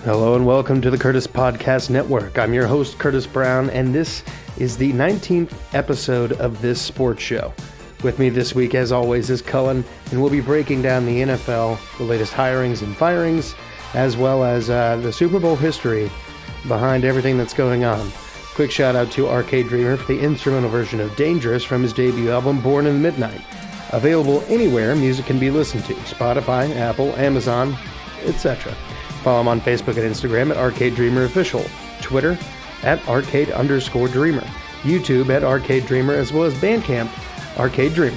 Hello and welcome to the Curtis Podcast Network. I'm your host, Curtis Brown, and this is the 19th episode of this sports show. With me this week, as always, is Cullen, and we'll be breaking down the NFL, the latest hirings and firings, as well as the Super Bowl history behind everything that's going on. Quick shout out to Arcade Dreamer for the instrumental version of Dangerous from his debut album, Born in the Midnight. Available anywhere music can be listened to, Spotify, Apple, Amazon, etc. Follow him on Facebook and Instagram at Arcade Dreamer Official, Twitter at Arcade_Dreamer, YouTube at Arcade Dreamer, as well as Bandcamp, Arcade Dreamer.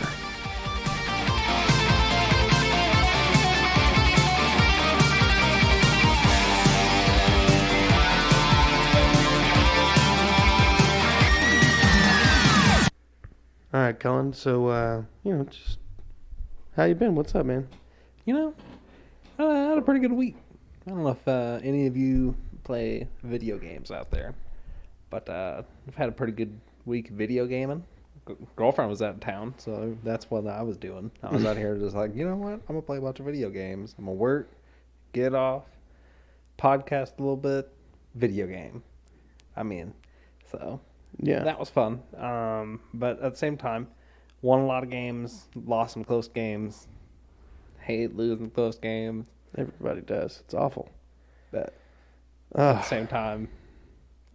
All right, Cullen, so, just how you been? What's up, man? I had a pretty good week. I don't know if any of you play video games out there, but I've had a pretty good week video gaming. Girlfriend was out of town, so that's what I was doing. I was out here just like, you know what? I'm going to play a bunch of video games. I'm going to work, get off, podcast a little bit, video game. Yeah. That was fun. But at the same time, won a lot of games, lost some close games, hate losing close games. Everybody does. It's awful. But at the same time,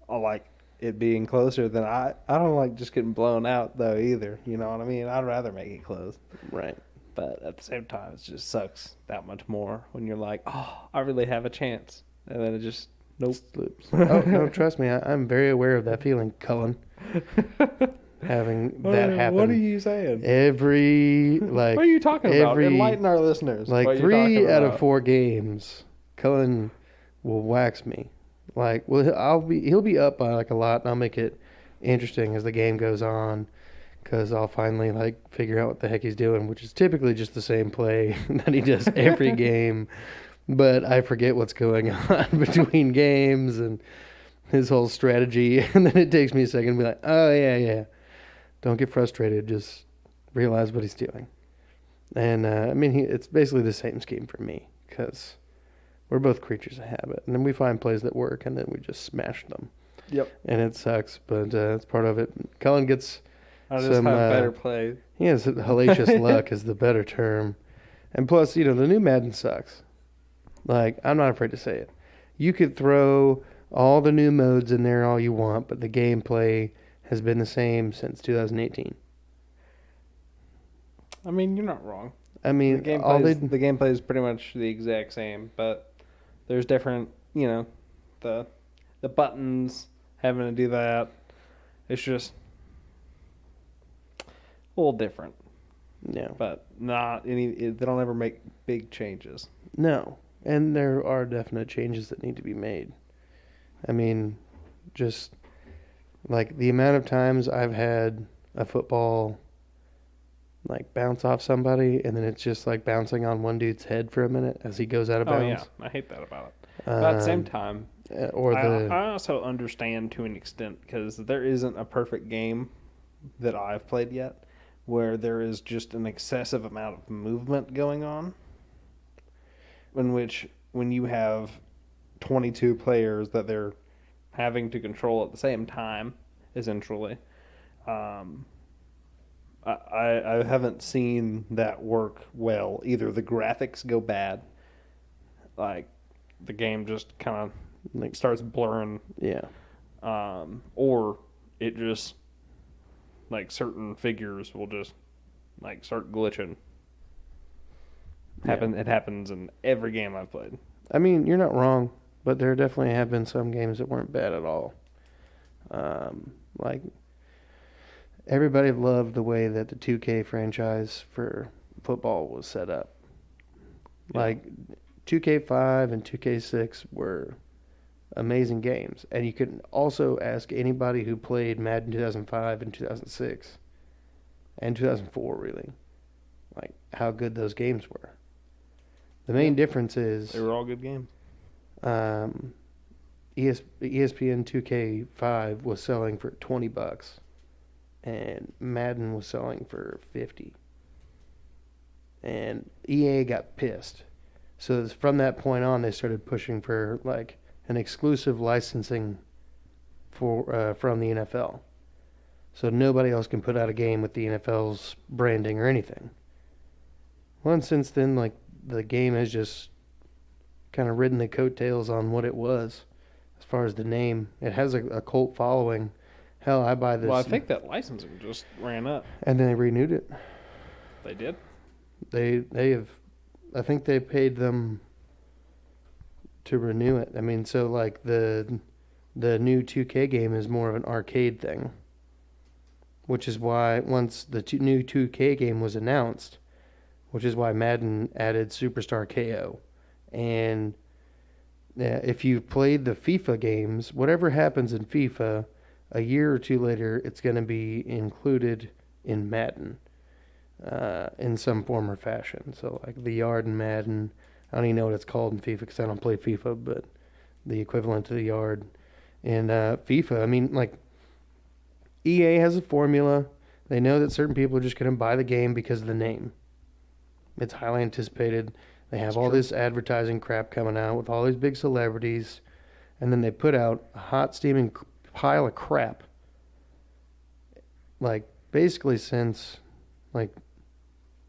I like it being closer than I don't like just getting blown out, though, either. You know what I mean? I'd rather make it close. Right. But at the same time, it just sucks that much more when you're like, oh, I really have a chance. And then it just, nope. Slips. Oh, no, trust me. I'm very aware of that feeling, Cullen. Having that happen. What are you saying? What are you talking about? Enlighten our listeners. Like 3 out of 4 games, Cullen will wax me. He'll be up by a lot, and I'll make it interesting as the game goes on, because I'll finally figure out what the heck he's doing, which is typically just the same play that he does every game, but I forget what's going on between games and his whole strategy, and then it takes me a second to be like, oh yeah. Don't get frustrated. Just realize what he's doing. And, it's basically the same scheme for me, because we're both creatures of habit. And then we find plays that work, and then we just smash them. Yep. And it sucks, but it's part of it. Cullen gets I just have better plays. He has hellacious luck is the better term. And plus, the new Madden sucks. I'm not afraid to say it. You could throw all the new modes in there all you want, but the gameplay has been the same since 2018. You're not wrong. The gameplay is pretty much the exact same, but there's different, the buttons, having to do that. It's just a little different. Yeah. But not any, they don't ever make big changes. No. And there are definite changes that need to be made. Just the amount of times I've had a football bounce off somebody, and then it's just bouncing on one dude's head for a minute as he goes out of bounds. Oh yeah, I hate that about it. But at the same time, I also understand to an extent, because there isn't a perfect game that I've played yet where there is just an excessive amount of movement going on, when you have 22 players that they're having to control at the same time, essentially. I haven't seen that work well. Either the graphics go bad, the game just kind of starts blurring. Yeah. Or it just certain figures will just start glitching. It happens in every game I've played. You're not wrong, but there definitely have been some games that weren't bad at all. Everybody loved the way that the 2K franchise for football was set up. Yeah. 2K5 and 2K6 were amazing games. And you could also ask anybody who played Madden 2005 and 2006 and 2004, really, how good those games were. The main difference is they were all good games. ESPN 2K5 was selling for $20, and Madden was selling for $50. And EA got pissed So from that point on, they started pushing for like an exclusive licensing for from the NFL. So nobody else can put out a game with the NFL's branding or anything. Well, and since then, like the game has just kind of ridden the coattails on what it was as far as the name. It has a cult following. Hell, I buy this. Well, I think that licensing just ran up. And then they renewed it. They did? They have, I think they paid them to renew it. I mean, so like the new 2K game is more of an arcade thing, which is why once the new 2K game was announced, which is why Madden added Superstar KO. And if you've played the FIFA games, whatever happens in FIFA, a year or two later, it's going to be included in Madden in some form or fashion. So like the yard in Madden, I don't even know what it's called in FIFA because I don't play FIFA, but the equivalent to the yard in FIFA. I mean, like EA has a formula. They know that certain people are just going to buy the game because of the name. It's highly anticipated. They have all this advertising crap coming out with all these big celebrities, and then they put out a hot steaming pile of crap. Like basically since like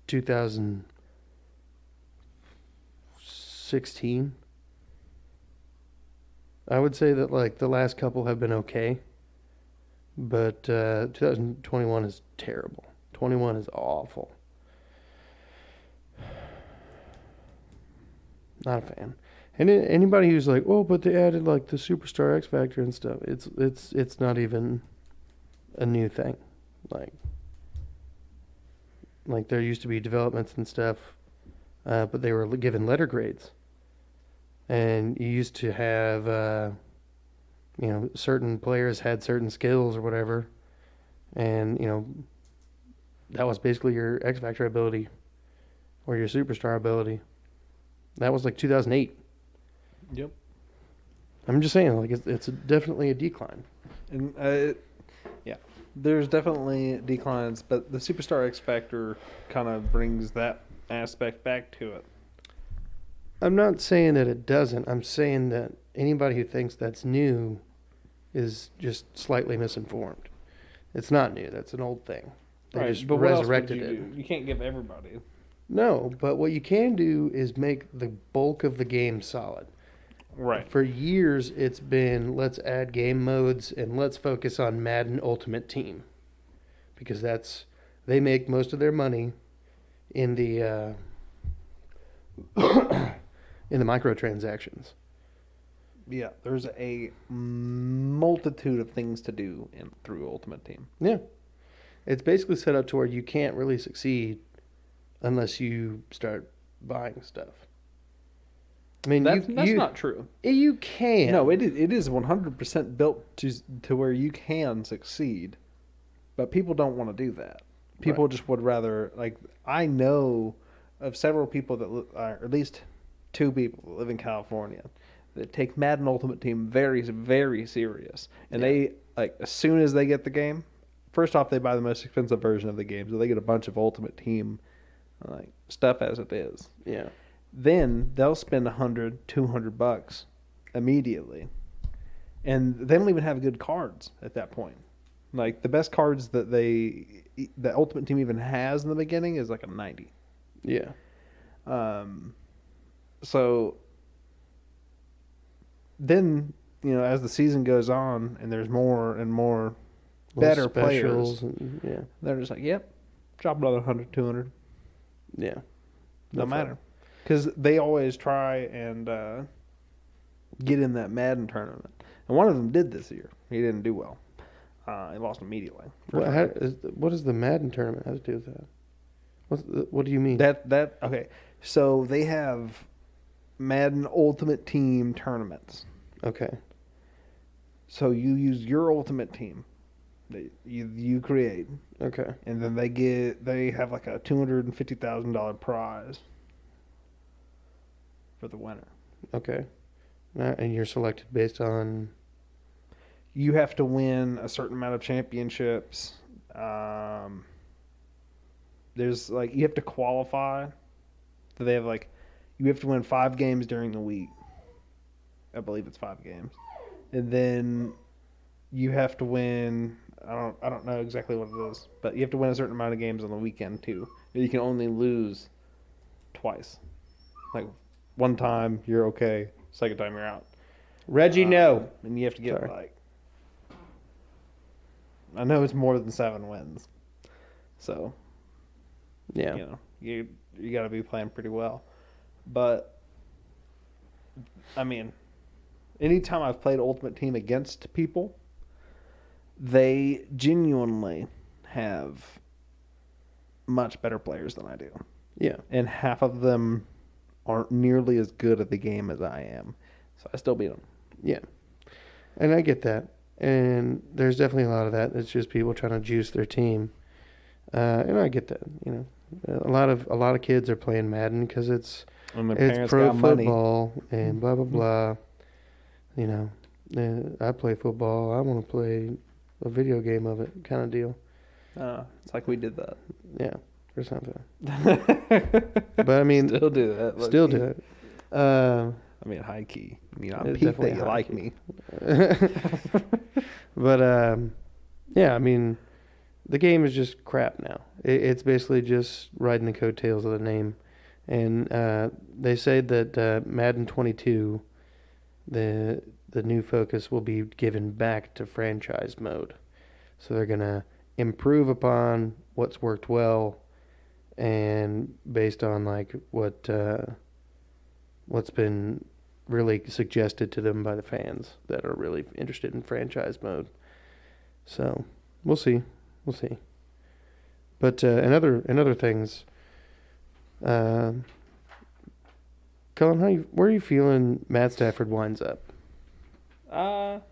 2016. I would say that like the last couple have been okay, but 2021 is terrible. 21 is awful. Not a fan. And anybody who's like, oh, but they added like the Superstar X Factor and stuff. It's not even a new thing. Like there used to be developments and stuff, but they were given letter grades. And you used to have, certain players had certain skills or whatever, and that was basically your X Factor ability or your Superstar ability. That was like 2008. Yep. I'm just saying, like it's definitely a decline. And yeah, there's definitely declines, but the Superstar X Factor kind of brings that aspect back to it. I'm not saying that it doesn't. I'm saying that anybody who thinks that's new is just slightly misinformed. It's not new. That's an old thing. They Right, just but what else would resurrected you it. do? You can't give everybody. No, but what you can do is make the bulk of the game solid. Right. For years, it's been let's add game modes and let's focus on Madden Ultimate Team, because they make most of their money in the in the microtransactions. Yeah, there's a multitude of things to do through Ultimate Team. Yeah, it's basically set up to where you can't really succeed unless you start buying stuff. I mean, That's not true. You can. No, it is 100% built to where you can succeed, but people don't want to do that. People just would rather, like, I know of several people that, or at least two people that live in California that take Madden Ultimate Team very, very serious. And they, like, as soon as they get the game, first off, they buy the most expensive version of the game, so they get a bunch of Ultimate Team like stuff as it is. Yeah. Then they'll spend $100, $200 immediately, and they don't even have good cards at that point. Like the best cards that the Ultimate Team even has in the beginning is like a 90. Yeah. So then as the season goes on and there's more and more better players, and, they're just like, yep, drop another 100, 200. Yeah. No matter. Because they always try and get in that Madden tournament. And one of them did this year. He didn't do well. He lost immediately. What does the Madden tournament have to do with that? What do you mean? Okay. So they have Madden Ultimate Team tournaments. Okay. So you use your Ultimate Team that you create. Okay. And then they have like a $250,000 prize for the winner. Okay. And you're selected based on... You have to win a certain amount of championships. There's like, you have to qualify. So they have like, you have to win 5 games during the week. I believe it's 5 games. And then you have to win, I don't know exactly what it is, but you have to win a certain amount of games on the weekend too. And you can only lose twice. Like one time you're okay, second time you're out. Reggie, no. And you have to get Sorry. I know it's more than 7 wins. So, Yeah. you know, you got to be playing pretty well. But I mean, anytime I've played Ultimate Team against people, they genuinely have much better players than I do. Yeah. And half of them aren't nearly as good at the game as I am. So I still beat them. Yeah. And I get that. And there's definitely a lot of that. It's just people trying to juice their team. And I get that, you know. A lot of kids are playing Madden because it's pro football and blah, blah, blah. You know, I play football. I want to play a video game of it kind of deal. It's like we did that. Yeah, or something. But I mean, still do that. Still do it. I mean, high key. I mean, I'm Pete that you like me. But yeah, I mean, the game is just crap now. It's basically just riding the coattails of the name. And they say that Madden 22, the new focus will be given back to franchise mode. So they're going to improve upon what's worked well and based on like what's been really suggested to them by the fans that are really interested in franchise mode. So we'll see. But in other things, Cullen, where are you feeling Matt Stafford winds up? Kind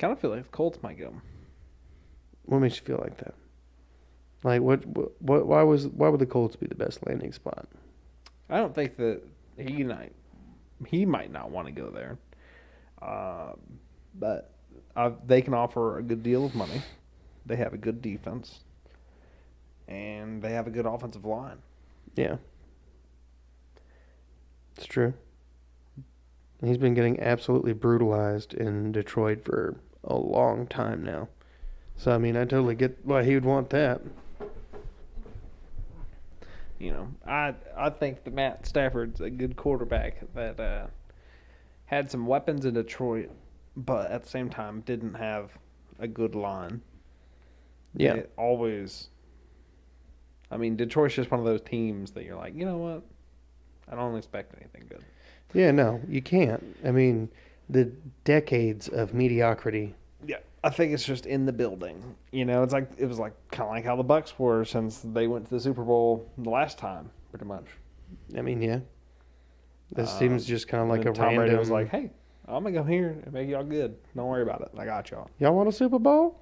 of feel like the Colts might go. What makes you feel like that? Like why would the Colts be the best landing spot? I don't think that he might not want to go there. But they can offer a good deal of money. They have a good defense. And they have a good offensive line. Yeah. It's true. He's been getting absolutely brutalized in Detroit for a long time now. So, I mean, I totally get why he would want that. You know, I think that Matt Stafford's a good quarterback that had some weapons in Detroit, but at the same time didn't have a good line. Yeah. It always... I mean, Detroit's just one of those teams that you're like, you know what? I don't expect anything good. Yeah, no, you can't. I mean, the decades of mediocrity. Yeah, I think it's just in the building. You know, it was like kind of like how the Bucks were since they went to the Super Bowl the last time, pretty much. I mean, yeah. This seems just kind of like a Tom random... Brady was like, hey, I'm going to come here and make y'all good. Don't worry about it. I got y'all. Y'all want a Super Bowl?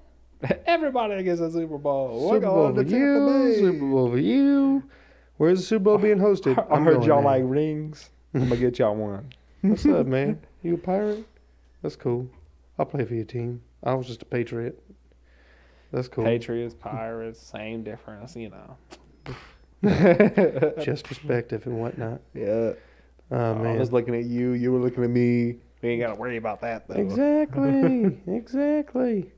Everybody gets a Super Bowl. Super Bowl for you. Super Bowl for you. Where's the Super Bowl being hosted? I heard y'all like rings. I'm going to get y'all one. What's up, man? You a pirate? That's cool. I'll play for your team. I was just a Patriot. That's cool. Patriots, Pirates, same difference, you know. Just perspective and whatnot. Yeah. Oh, man. I was looking at you. You were looking at me. We ain't got to worry about that, though. Exactly. Exactly.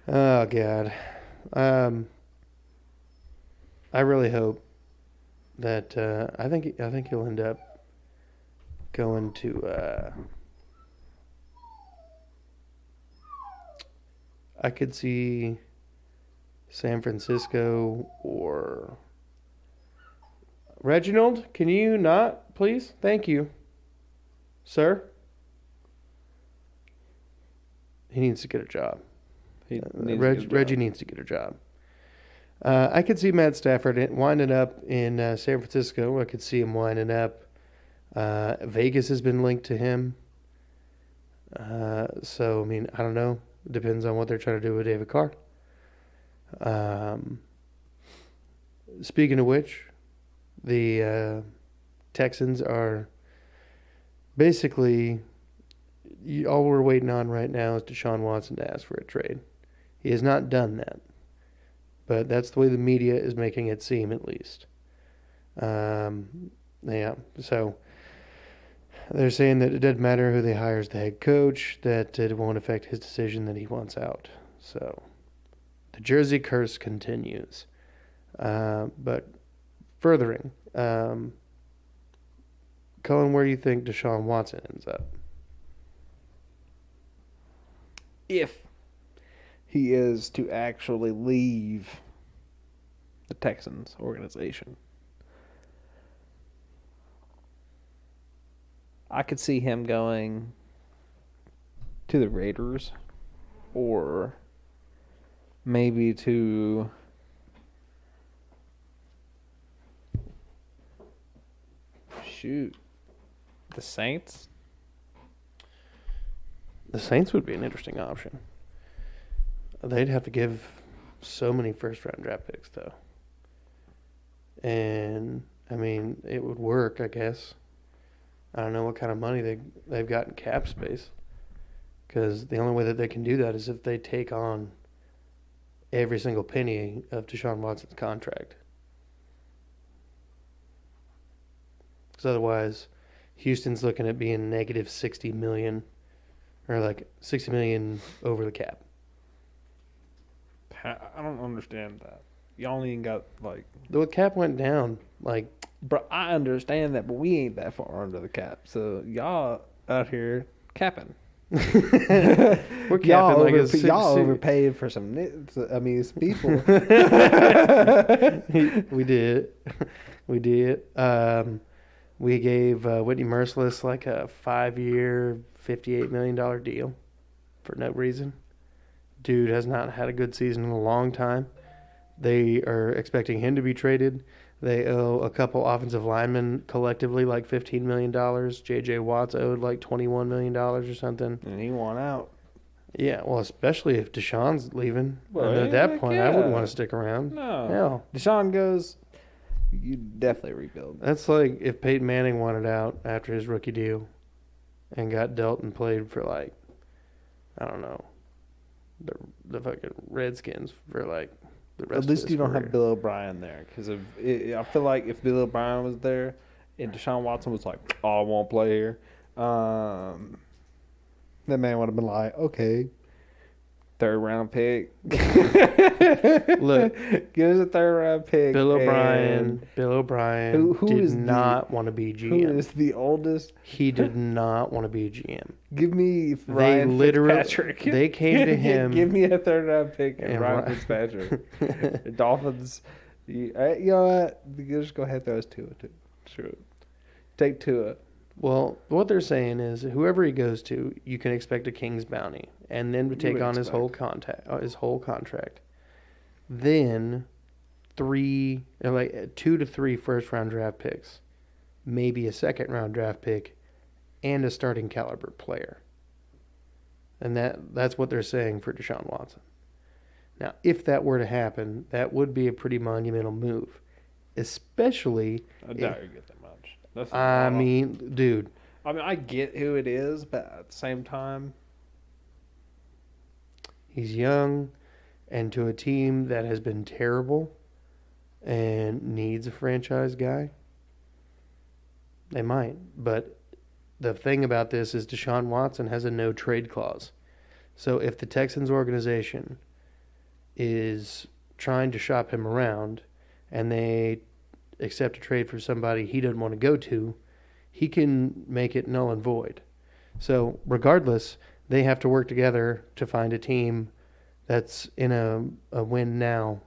Oh, God. I really hope that I think he'll end up going to I could see San Francisco or Reginald, can you not, please? Thank you. Sir? He needs to get a job. Reggie needs to get a job. I could see Matt Stafford winding up in San Francisco. I could see him winding up. Vegas has been linked to him. So, I mean, I don't know. It depends on what they're trying to do with David Carr. Speaking of which, the Texans are basically... all we're waiting on right now is Deshaun Watson to ask for a trade. He has not done that. But that's the way the media is making it seem, at least. You Yeah. So they're saying that it doesn't matter who they hire as the head coach, that it won't affect his decision that he wants out. So the Jersey curse continues. But furthering, Cullen, where do you think Deshaun Watson ends up? If he is to actually leave the Texans organization, I could see him going to the Raiders or maybe to the Saints. The Saints would be an interesting option. They'd have to give so many first-round draft picks, though. And, I mean, it would work, I guess. I don't know what kind of money they've got in cap space. Because the only way that they can do that is if they take on every single penny of Deshaun Watson's contract. Because otherwise, Houston's looking at being negative $60 million, or like $60 million over the cap. I don't understand that. Y'all ain't got like. The cap went down, like. Bro, I understand that, but we ain't that far under the cap. So y'all out here capping. We're capping y'all overpaid for some people. We did. We did. We gave Whitney Merciless like a 5-year, $58 million deal for no reason. Dude has not had a good season in a long time. They are expecting him to be traded. They owe a couple offensive linemen collectively like $15 million. J.J. Watts owed like $21 million or something. And he won out. Yeah, well, especially if Deshaun's leaving. Well, and at that point, I wouldn't want to stick around. No. Hell. Deshaun goes, you definitely rebuild. That's like if Peyton Manning wanted out after his rookie deal and got dealt and played for like, I don't know, the fucking Redskins for like the rest of his career. At least you don't have Bill O'Brien there. Because I feel like if Bill O'Brien was there and Deshaun Watson was like, oh, I won't play here, that man would have been like, okay, 3rd round pick. Look, give us a 3rd round pick. Bill O'Brien who did is not want to be GM. Who is the oldest? He did not want to be GM. Give me Ryan Fitzpatrick. They came to him. Give me a 3rd round pick and Ryan Fitzpatrick. The Dolphins. You know what? You just go ahead and throw us Tua. Sure. Take Tua. Well, what they're saying is whoever he goes to, you can expect a king's bounty, and then to take on his whole contract. Then 2 to 3 first-round draft picks, maybe a second-round draft pick, and a starting caliber player. And that's what they're saying for Deshaun Watson. Now, if that were to happen, that would be a pretty monumental move, especially. I doubt you get that much. I mean, dude. I mean, I get who it is, but at the same time, he's young, and to a team that has been terrible and needs a franchise guy, they might. But the thing about this is Deshaun Watson has a no-trade clause. So if the Texans organization is trying to shop him around and they accept a trade for somebody he doesn't want to go to, he can make it null and void. So regardless, they have to work together to find a team that's in a win now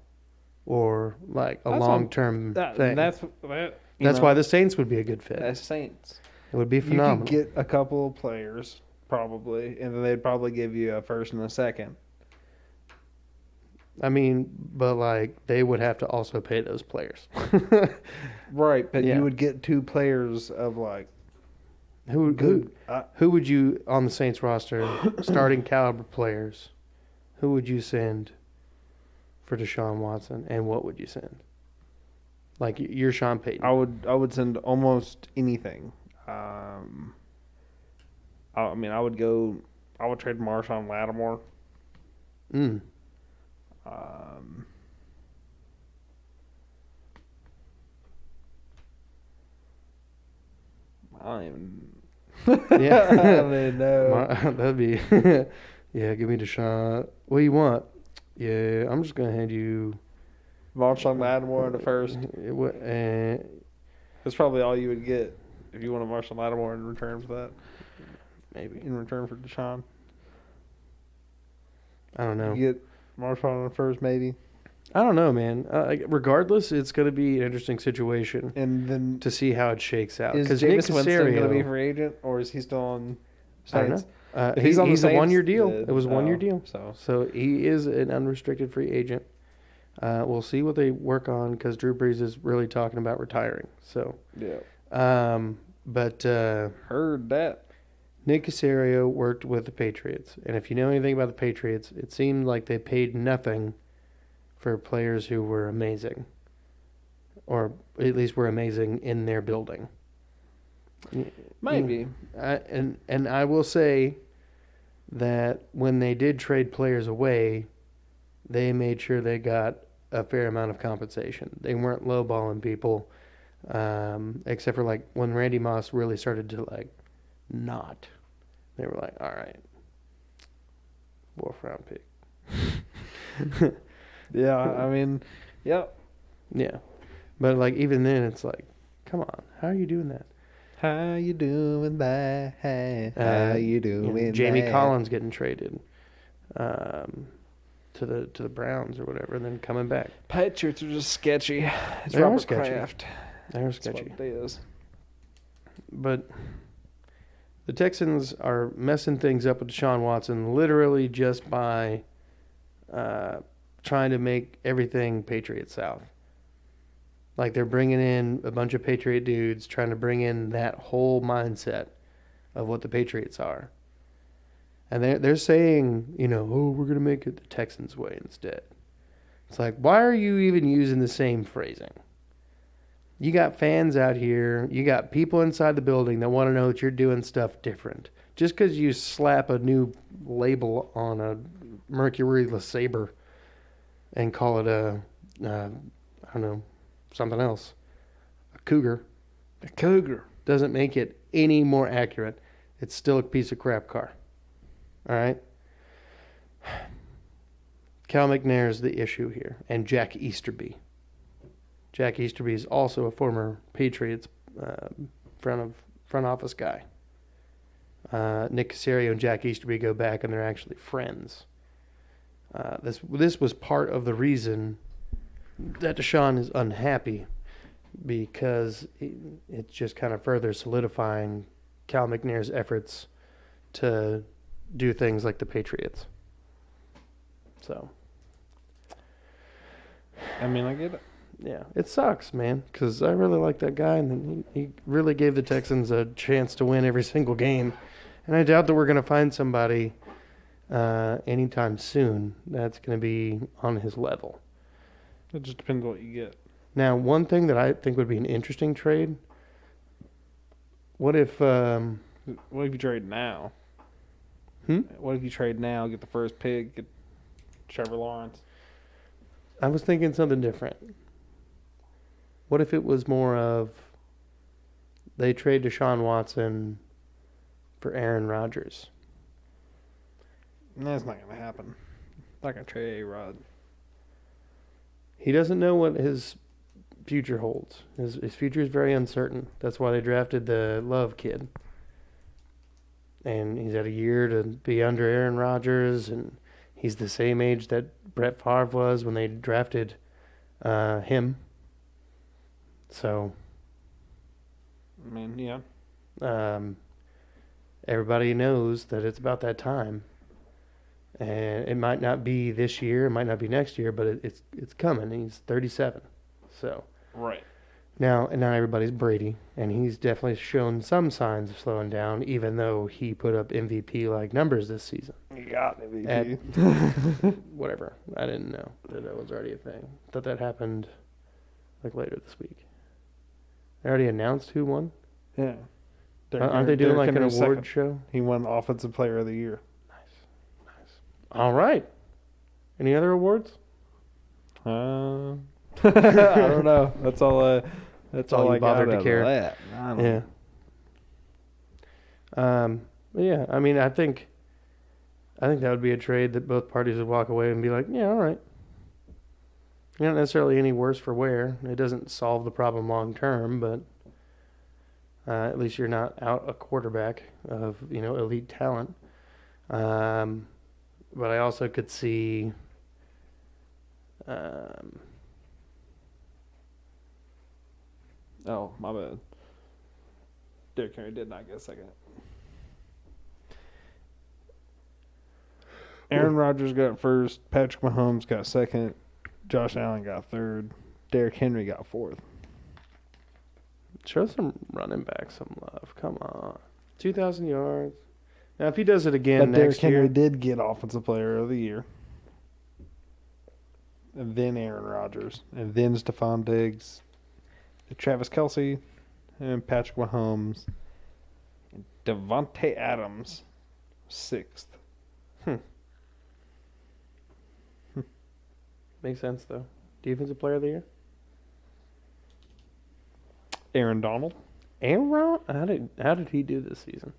or like a long-term thing. That's why the Saints would be a good fit. That's Saints. It would be phenomenal. You could get a couple of players probably, and then they'd probably give you a 1st and a 2nd. I mean, but like they would have to also pay those players. Right, but you would get 2 players of like who would you on the Saints roster, starting caliber players, who would you send for Deshaun Watson, and what would you send? Like you're Sean Payton. I would send almost anything. I would trade Marshawn Lattimore. I don't even. Yeah. I don't even know. That'd be. Yeah, give me Deshaun. What do you want? Yeah, I'm just gonna hand you. Marshawn Lattimore in the first. And That's probably all you would get if you want a Marshawn Lattimore in return for that. maybe. In return for Deshaun. I don't know. You get Marshawn in the first, maybe. I don't know, man. Regardless, it's going to be an interesting situation And then to see how it shakes out. is Because Nick Jameis Winston going to be Caserio, free agent, or is he still on I don't Saints? know. If he's on the He's a Saints, one-year deal. then- It was a one-year deal. So So he is an unrestricted free agent. We'll see what they work on because Drew Brees is really talking about retiring. So, yeah, but heard that. Nick Caserio worked with the Patriots, and if you know anything about the Patriots, it seemed like they paid nothing for players who were amazing, or at least were amazing in their building. Maybe. And I will say that when they did trade players away, they made sure they got a fair amount of compensation. They weren't lowballing people, except for like when Randy Moss really started to like not. They were like, all right, 4th round pick. Yeah, I mean, yep. Yeah. But like even then it's like, come on, how are you doing that? How you doing that? How you doing Jamie that? Collins getting traded to the Browns or whatever, and then coming back. Patriots are just sketchy. It's They are Robert sketchy. Kraft. They're That's sketchy. what it is. But the Texans are messing things up with Deshaun Watson literally just by trying to make everything Patriot South. Like they're bringing in a bunch of Patriot dudes, trying to bring in that whole mindset of what the Patriots are. And they're saying, oh, we're going to make it the Texans' way instead. It's like, why are you even using the same phrasing? You got fans out here. You got people inside the building that want to know that you're doing stuff different. Just because you slap a new label on a Mercury LeSabre and call it I don't know, something else, a Cougar, doesn't make it any more accurate. It's still a piece of crap car. All right? Cal McNair's the issue here, and Jack Easterby. Jack Easterby is also a former Patriots front office guy. Nick Caserio and Jack Easterby go back, and they're actually friends. This was part of the reason that Deshaun is unhappy, because it's just kind of further solidifying Cal McNair's efforts to do things like the Patriots. So, I mean, I get it. yeah, it sucks, man, because I really like that guy, and he really gave the Texans a chance to win every single game. And I doubt that we're going to find somebody anytime soon that's going to be on his level. It just depends what you get. Now, one thing that I think would be an interesting trade, what if... What if you trade now? What if you trade now, get the first pick, get Trevor Lawrence? I was thinking something different. What if it was more of they trade Deshaun Watson for Aaron Rodgers? That's not going to happen. Not going to trade A-Rod. He doesn't know what his future holds. His future is very uncertain. That's why they drafted the Love kid. And he's had a year to be under Aaron Rodgers, and he's the same age that Brett Favre was when they drafted him. So, I mean, yeah. Everybody knows that it's about that time. And it might not be this year, it might not be next year, but it's coming. He's 37. So, Right. Now everybody's Brady, and he's definitely shown some signs of slowing down, even though he put up MVP-like numbers this season. You got MVP. Whatever. I didn't know that was already a thing. Thought that happened like later this week. They already announced who won? Yeah. Aren't they doing like an award show? He won Offensive Player of the Year. Nice. All right. Any other awards? I don't know. That's all. That's all you I bothered got to out care. of that. I don't Yeah. But yeah, I mean, I think that would be a trade that both parties would walk away and be like, yeah, all right. Not necessarily any worse for wear. It doesn't solve the problem long term, but at least you're not out a quarterback of elite talent. But I also could see. Oh, my bad. Derrick Henry did not get a second. Aaron Rodgers got first. Patrick Mahommes got second. Josh Allen got third. Derrick Henry got fourth. Show some running back some love. Come on. 2,000 yards. Now, if he does it again But Derrick next year. Henry did get Offensive Player of the Year. And then Aaron Rodgers. And then Stephon Diggs. Travis Kelce. And Patrick Mahomes. And Devontae Adams. Sixth. Makes sense, though. Defensive player of the year? Aaron Donald. Aaron? How did he do this season?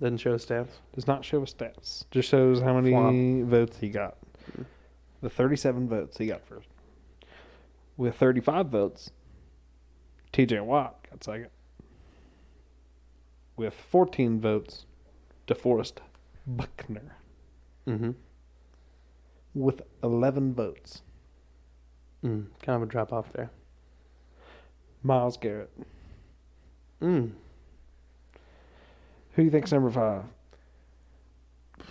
Doesn't show stats. Does not show his stats. Just shows how many votes he got. The 37 votes he got first. With 35 votes, TJ Watt got second. With 14 votes, DeForest Buckner. Mm-hmm. With 11 votes, Kind of a drop off there. Myles Garrett. Mm. Who do you think's number 5?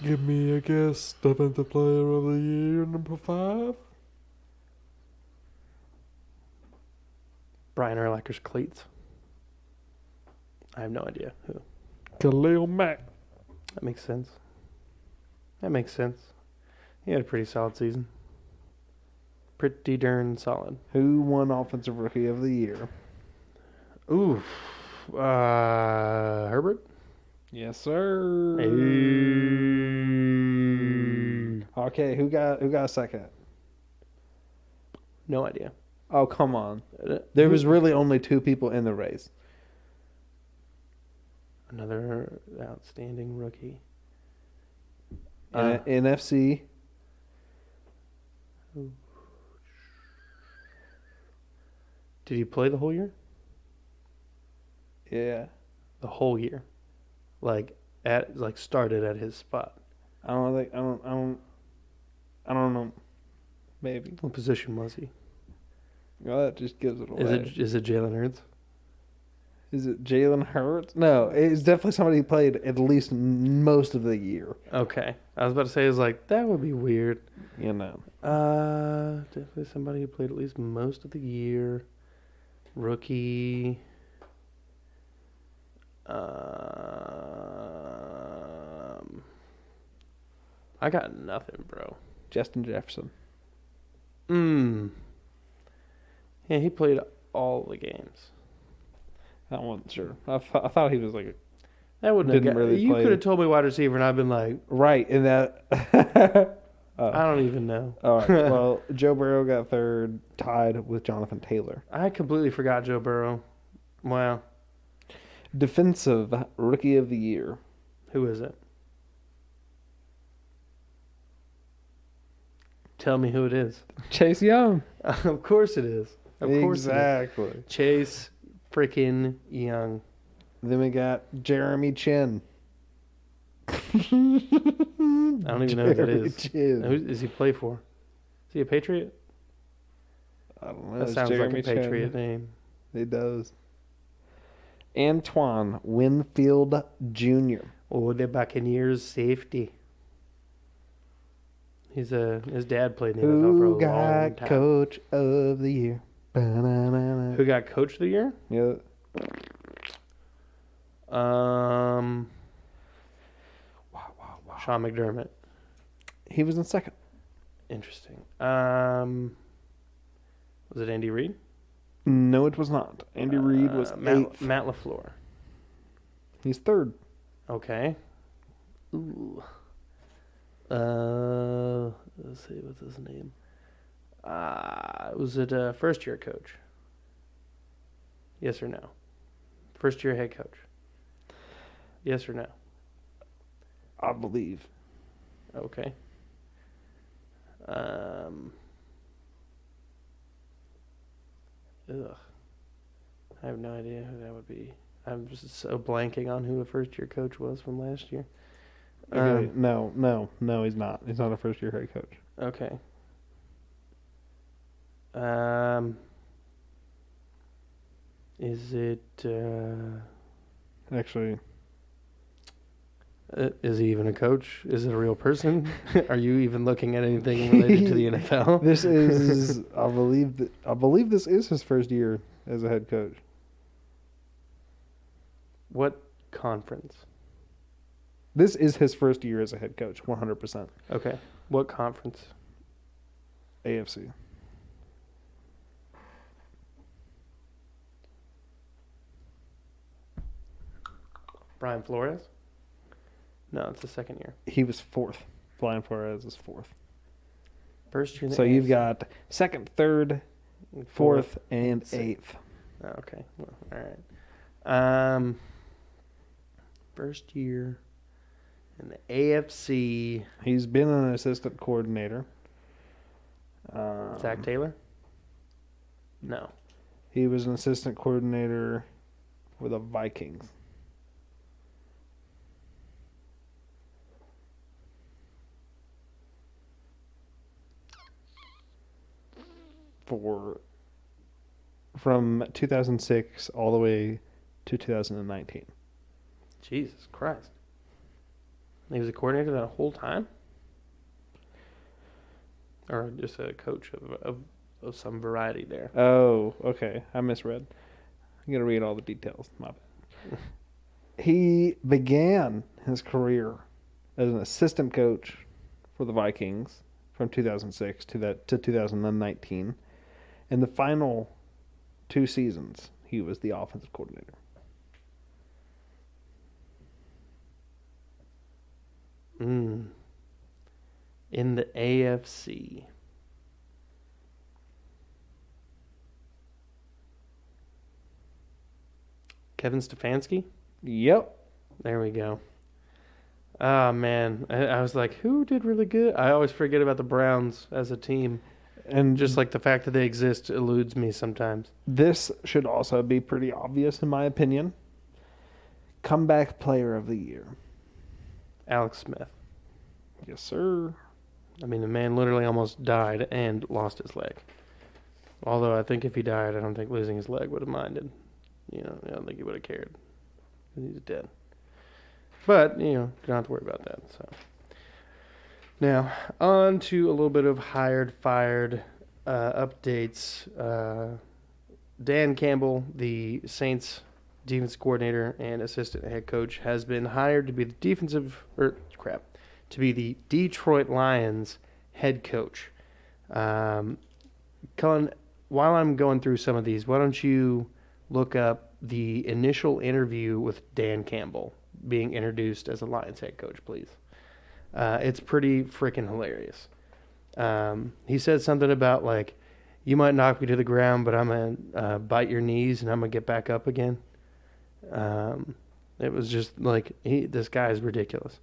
Give me a guess. Defensive Player of the Year, number 5. Brian Urlacher's cleats. I have no idea who. Khalil Mack. That makes sense. He had a pretty solid season. Pretty darn solid. Who won Offensive Rookie of the Year? Ooh. Herbert? Yes, sir. Hey. Okay, who got a second? No idea. Oh, come on. There was really only 2 people in the race. Another outstanding rookie. NFC. Did he play the whole year? Yeah. The whole year. Started at his spot. I don't know. Maybe. What position was he? Well, that just gives it away. Is it Jalen Hurts? Is it Jalen Hurts? No, it's definitely somebody who played at least most of the year. Okay. I was about to say, that would be weird. You know. Definitely somebody who played at least most of the year. Rookie. I got nothing, bro. Justin Jefferson. Yeah, he played all the games. I wasn't sure. I thought he was like That wouldn't Didn't have got, really You play. could have told me wide receiver, and I've been like, right in that. I don't even know. All right. Well, Joe Burrow got third, tied with Jonathan Taylor. I completely forgot Joe Burrow. Wow. Defensive Rookie of the Year. Who is it? Tell me who it is. Chase Young. Of course it is. Of course Exactly. it is. Chase freaking Young. Then we got Jeremy Chin. I don't even know who that is. Chin. Who does he play for? Is he a Patriot? I don't know. That It's sounds Jeremy like a Patriot Chin. name. It does. Antoine Winfield Jr. Oh, the Buccaneers safety. His dad played in the NFL for a Who long got time. Coach of the Year? Ba-na-na-na. Who got Coach of the Year? Yeah. Sean McDermott. He was in second. Interesting. Was it Andy Reid? No, it was not. Andy Reid was eighth. Matt LaFleur. He's third. Okay. Ooh. Let's see, what's his name? Was it a first-year coach? Yes or no? First-year head coach. Yes or no? I believe. Okay. Ugh. I have no idea who that would be. I'm just so blanking on who the first-year coach was from last year. Okay, no, he's not. He's not a first-year head coach. Okay. Is it? Actually, Is he even a coach? Is it a real person? Are you even looking at anything related to the NFL? this is, I believe this is his first year as a head coach. What conference? This is his first year as a head coach, 100%. Okay. What conference? AFC. Brian Flores? No, it's the second year. He was fourth. Brian Flores is fourth. First year in the So you've AFC. got second, third, fourth, and eighth. Oh, okay. Well, all right. First year in the AFC. He's been an assistant coordinator. Zach Taylor? No. He was an assistant coordinator for the Vikings. From 2006 all the way to 2019. Jesus Christ. He was a coordinator that whole time? Or just a coach of some variety there? Oh, okay. I misread. I'm going to read all the details. My bad. He began his career as an assistant coach for the Vikings from 2006 to 2019. In the final 2 seasons, he was the offensive coordinator. In the AFC. Kevin Stefanski? Yep. There we go. Oh, man. I was like, who did really good? I always forget about the Browns as a team. And Just like the fact that they exist eludes me sometimes. this should also be pretty obvious, in my opinion. Comeback player of the year. Alex Smith. Yes, sir. I mean, the man literally almost died and lost his leg. Although I think if he died, I don't think losing his leg would have minded. I don't think he would have cared. He's dead. But, you don't have to worry about that. So now, on to a little bit of hired, fired updates. Dan Campbell, the Saints defense coordinator and assistant head coach, has been hired to be the Detroit Lions head coach. Cullen, while I'm going through some of these, why don't you look up the initial interview with Dan Campbell being introduced as a Lions head coach, please. It's pretty freaking hilarious. He said something about, like, you might knock me to the ground, but I'm going to bite your knees and I'm going to get back up again. It was just like, this guy is ridiculous.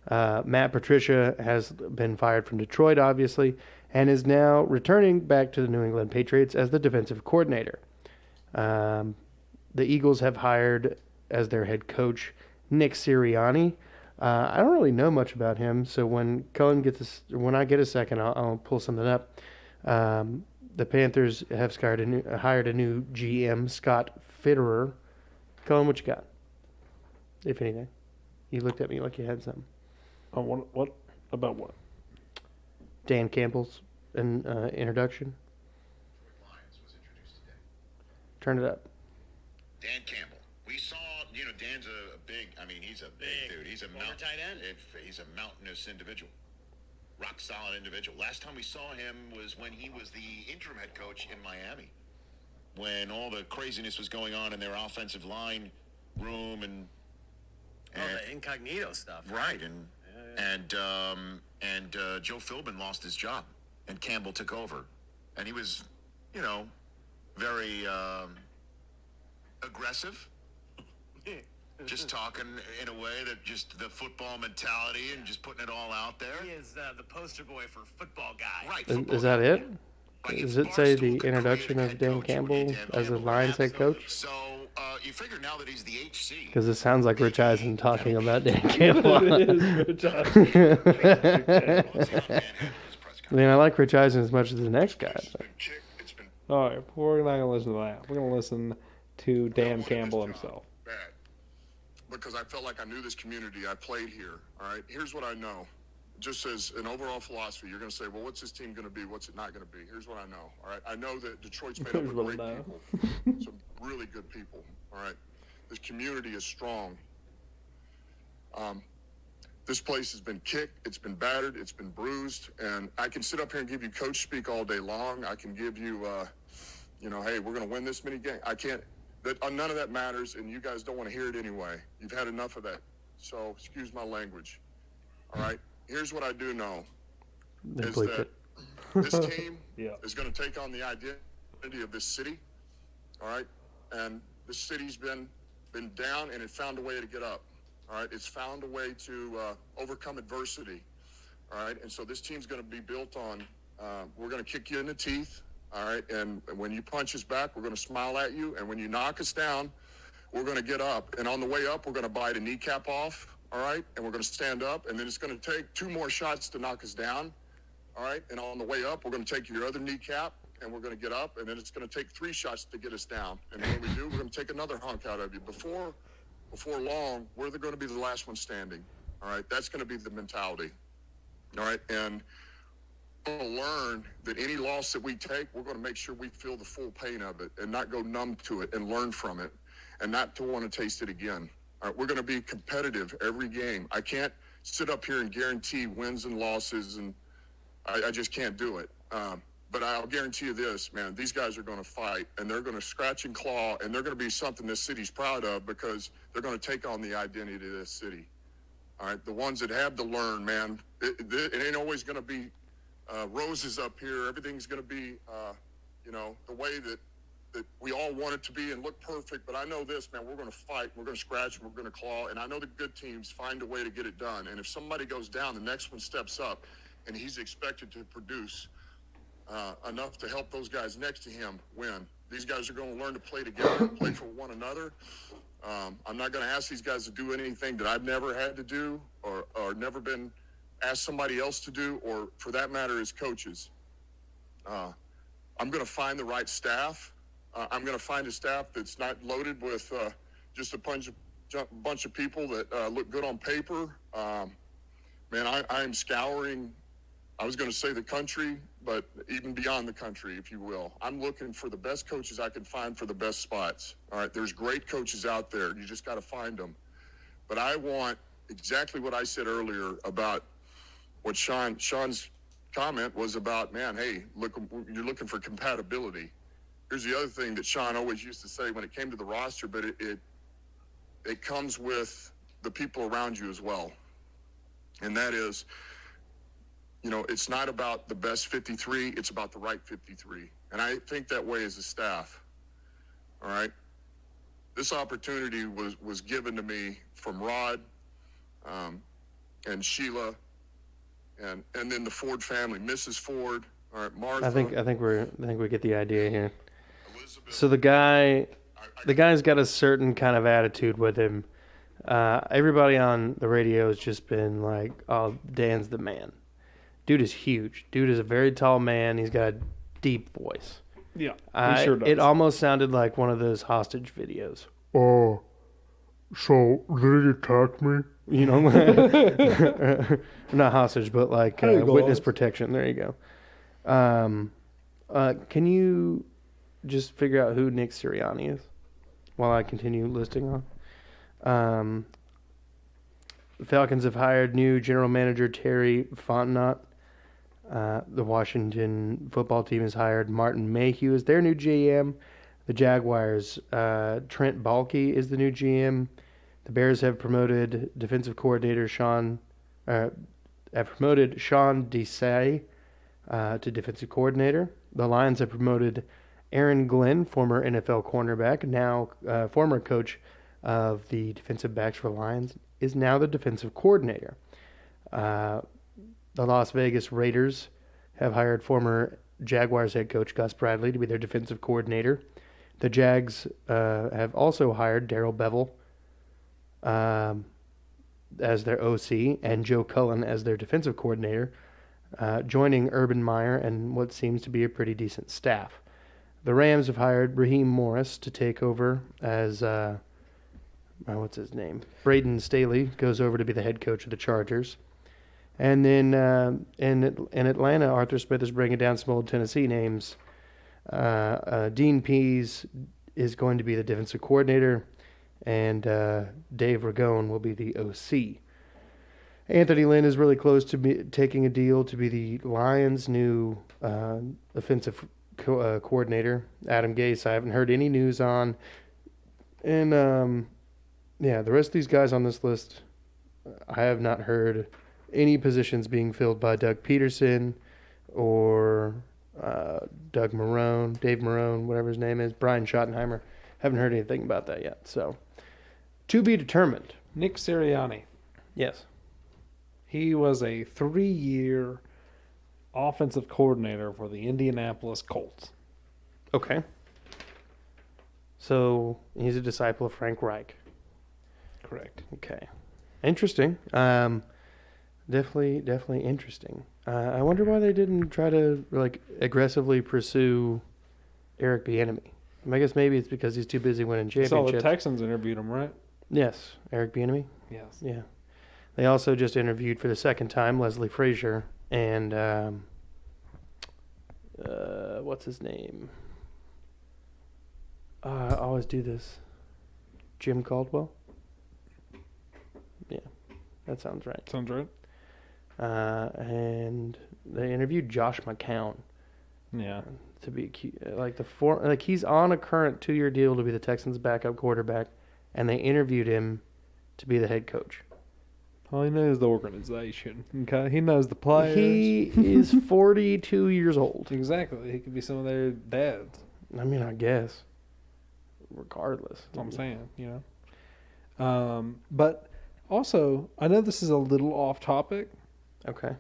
Matt Patricia has been fired from Detroit, obviously, and is now returning back to the New England Patriots as the defensive coordinator. The Eagles have hired as their head coach Nick Sirianni. I don't really know much about him, so when I get a second, I'll pull something up. The Panthers have hired a new GM, Scott Fitterer. Cullen, what you got? If anything, you looked at me like you had something. Oh, what about what? Dan Campbell's introduction. Lions was introduced today. Turn it up. Dan Campbell. We saw, Dan's a big, he's a big dude. He's a tight end. He's a mountainous individual. Rock solid individual. Last time we saw him was when he was the interim head coach in Miami. When all the craziness was going on in their offensive line room and the incognito stuff. right, and Joe Philbin lost his job, and Campbell took over, and he was, very aggressive, Just talking in a way that just the football mentality and just putting it all out there. He is the poster boy for football guy. Right. Is that it? Like Does if it say Barstool the could introduction create a of head Dan coach, it would be Campbell Dan as the Campbell. Lions head coach? So you figure now that he's the HC. Because it sounds like Rich Eisen talking about Dan Campbell. Rich Eisen. I mean, I like Rich Eisen as much as the next guy. But. All right, we're not going to listen to that. We're going to listen to Dan Campbell himself. Bad. Because I felt like I knew this community. I played here. All right. Here's what I know. Just as an overall philosophy, you're going to say, well, what's this team going to be? What's it not going to be? Here's what I know. All right. I know that Detroit's made up of great people. Some really good people. All right. This community is strong. This place has been kicked. It's been battered. It's been bruised. And I can sit up here and give you coach speak all day long. I can give you, hey, we're going to win this many games. I can't. None of that matters, and you guys don't want to hear it anyway. You've had enough of that. So excuse my language. All right. Here's what I do know is that this team is going to take on the identity of this city. All right. And this city's been down, and it found a way to get up. All right. It's found a way to overcome adversity. All right. And so this team's going to be built on, we're going to kick you in the teeth. All right, and when you punch us back, we're going to smile at you. And when you knock us down, we're going to get up. And on the way up, we're going to bite a kneecap off, all right? And we're going to stand up. And then it's going to take 2 more shots to knock us down, all right? And on the way up, we're going to take your other kneecap, and we're going to get up. And then it's going to take 3 shots to get us down. And when we do, we're going to take another hunk out of you. Before long, we're going to be the last one standing, all right? That's going to be the mentality, all right? And we're going to learn that any loss that we take, we're going to make sure we feel the full pain of it and not go numb to it and learn from it and not to want to taste it again. All right, we're going to be competitive every game. I can't sit up here and guarantee wins and losses, and I just can't do it. But I'll guarantee you this, man, these guys are going to fight, and they're going to scratch and claw, and they're going to be something this city's proud of because they're going to take on the identity of this city. All right, the ones that have to learn, man, it ain't always going to be roses up here. Everything's going to be, the way that we all want it to be and look perfect. But I know this, man, we're going to fight. We're going to scratch. And we're going to claw. And I know the good teams find a way to get it done. And if somebody goes down, the next one steps up, and he's expected to produce enough to help those guys next to him win. These guys are going to learn to play together, play for one another. I'm not going to ask these guys to do anything that I've never had to do or never been ask somebody else to do, or for that matter, as coaches. I'm going to find the right staff. I'm going to find a staff that's not loaded with just a bunch of people that look good on paper. Man, I am scouring, I was going to say the country, but even beyond the country, if you will. I'm looking for the best coaches I can find for the best spots. All right, there's great coaches out there. You just got to find them. But I want exactly what I said earlier about what Sean's comment was about, man, hey, look, you're looking for compatibility. Here's the other thing that Sean always used to say when it came to the roster, but it comes with the people around you as well. And that is, it's not about the best 53, it's about the right 53. And I think that way as a staff. All right. This opportunity was given to me from Rod and Sheila and then the Ford family, Mrs. Ford, all right, Martha. I think we get the idea here. Elizabeth. So the guy's got a certain kind of attitude with him. Everybody on the radio has just been like, "Oh, Dan's the man." Dude is huge. Dude is a very tall man. He's got a deep voice. Yeah, he sure does. It almost sounded like one of those hostage videos. Oh, so did he attack me? Not hostage, but like witness protection. There you go. Can you just figure out who Nick Sirianni is while I continue listing on? The Falcons have hired new general manager Terry Fontenot. The Washington football team has hired Martin Mayhew as their new GM. The Jaguars, Trent Baalke is the new GM. The Bears have promoted defensive coordinator Sean Desai to defensive coordinator. The Lions have promoted Aaron Glenn, former NFL cornerback, now former coach of the defensive backs for the Lions, is now the defensive coordinator. The Las Vegas Raiders have hired former Jaguars head coach Gus Bradley to be their defensive coordinator. The Jags have also hired Darrell Bevell as their OC and Joe Cullen as their defensive coordinator, joining Urban Meyer and what seems to be a pretty decent staff. The Rams have hired Raheem Morris to take over as, what's his name? Braden Staley goes over to be the head coach of the Chargers. And then in Atlanta, Arthur Smith is bringing down some old Tennessee names. Dean Pease is going to be the defensive coordinator, and Dave Ragone will be the OC. Anthony Lynn is really close to taking a deal to be the Lions' new offensive coordinator. Adam Gase, I haven't heard any news on. And, the rest of these guys on this list, I have not heard any positions being filled by Doug Peterson or Dave Marone, whatever his name is, Brian Schottenheimer. Haven't heard anything about that yet. So, to be determined. Nick Sirianni. Yes. He was a 3-year offensive coordinator for the Indianapolis Colts. Okay. So, he's a disciple of Frank Reich. Correct. Okay. Interesting. Definitely interesting. I wonder why they didn't try to aggressively pursue Eric Bieniemy. I guess maybe it's because he's too busy winning championships. So the Texans interviewed him, right? Yes, Eric Bieniemy. Yes. Yeah. They also just interviewed for the second time Leslie Frazier and what's his name? I always do this. Jim Caldwell. Yeah, that sounds right. Sounds right. And they interviewed Josh McCown. Yeah. To be he's on a current 2-year deal to be the Texans' backup quarterback, and they interviewed him to be the head coach. Well, he knows the organization. Okay, he knows the players. He is 42 years old. Exactly. He could be some of their dads. I mean, I guess. Regardless, That's what I'm saying. You know. But also, I know this is a little off topic. Okay.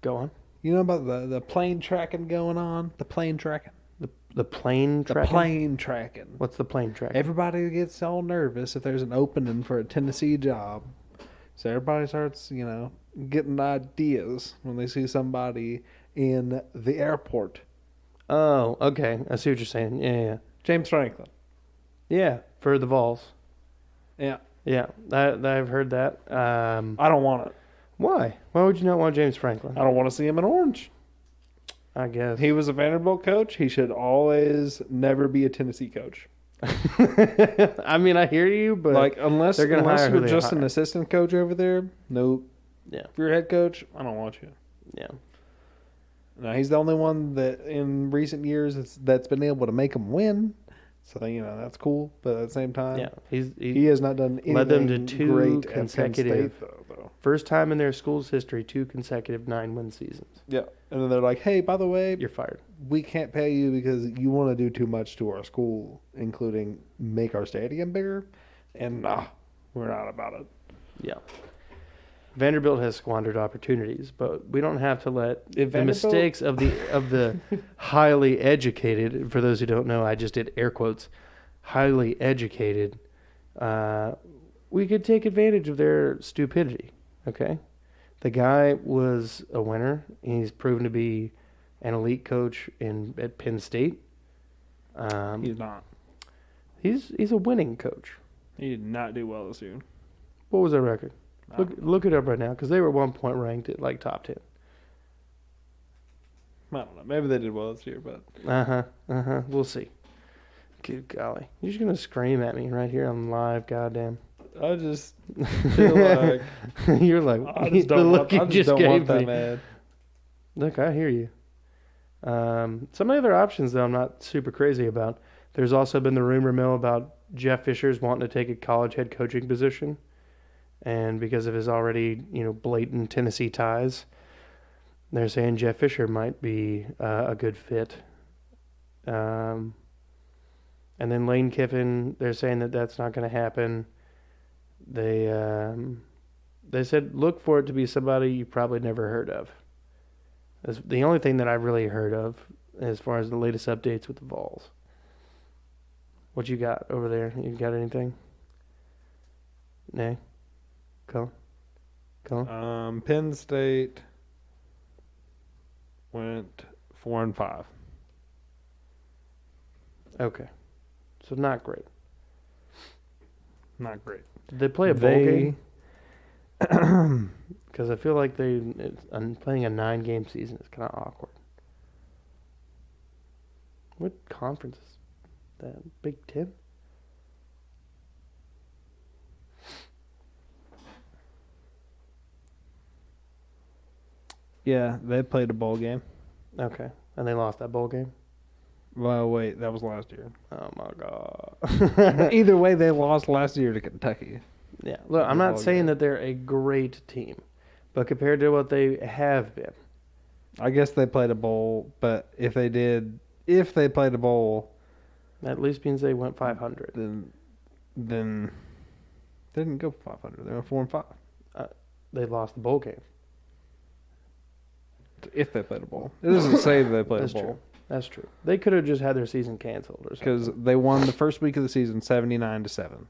Go on. You know about the plane tracking going on? The plane tracking. The plane tracking? The plane tracking. What's the plane tracking? Everybody gets all nervous if there's an opening for a Tennessee job. So everybody starts, getting ideas when they see somebody in the airport. Oh, okay. I see what you're saying. Yeah. James Franklin. Yeah, for the Vols. Yeah. Yeah, I've heard that. I don't want it. Why? Why would you not want James Franklin? I don't want to see him in orange. I guess. He was a Vanderbilt coach. He should always never be a Tennessee coach. I mean, I hear you, but unless you're just an assistant coach over there, nope. Yeah. If you're a head coach, I don't want you. Yeah. Now, he's the only one that in recent years that's been able to make them win. So, that's cool. But at the same time, yeah, he has not done anything led them to two great consecutive, though. First time in their school's history, 2 consecutive 9-win seasons. Yeah. And then they're like, hey, by the way, you're fired. We can't pay you because you want to do too much to our school, including make our stadium bigger. And we're not about it. Yeah. Vanderbilt has squandered opportunities, but we don't have to let the mistakes of the highly educated, for those who don't know, I just did air quotes, highly educated, we could take advantage of their stupidity, okay? The guy was a winner. He's proven to be an elite coach at Penn State. He's not. He's a winning coach. He did not do well this year. What was their record? Look it up right now, because they were at one point ranked at top 10. I don't know. Maybe they did well this year, but We'll see. Good golly, you're just gonna scream at me right here on live, goddamn. I just feel like you're like I just don't want that, man. Look, I hear you. Some of the other options, though, I'm not super crazy about. There's also been the rumor mill about Jeff Fisher's wanting to take a college head coaching position. And because of his already, blatant Tennessee ties, they're saying Jeff Fisher might be a good fit. And And then Lane Kiffin, they're saying that that's not going to happen. They said look for it to be somebody you probably never heard of. That's the only thing that I've really heard of as far as the latest updates with the Vols. What you got over there? You got anything? Nay? Colin? Penn State went 4-5. Okay. So not great. Not great. Did they play a bowl game? Because I feel like playing a 9-game season is kind of awkward. What conference is that? Big Ten? Yeah, they played a bowl game. Okay. And they lost that bowl game? Well, wait, that was last year. Oh, my God. Either way, they lost last year to Kentucky. Yeah. Look, I'm not saying that they're a great team, but compared to what they have been. I guess they played a bowl, but if they played a bowl, At least means they went 500. then they didn't go 500. They went 4-5. They lost the bowl game. If they played a bowl, it doesn't say they played That's a bowl. true. That's true. They could have just had their season canceled or something. Because they won the first week of the season 79-7,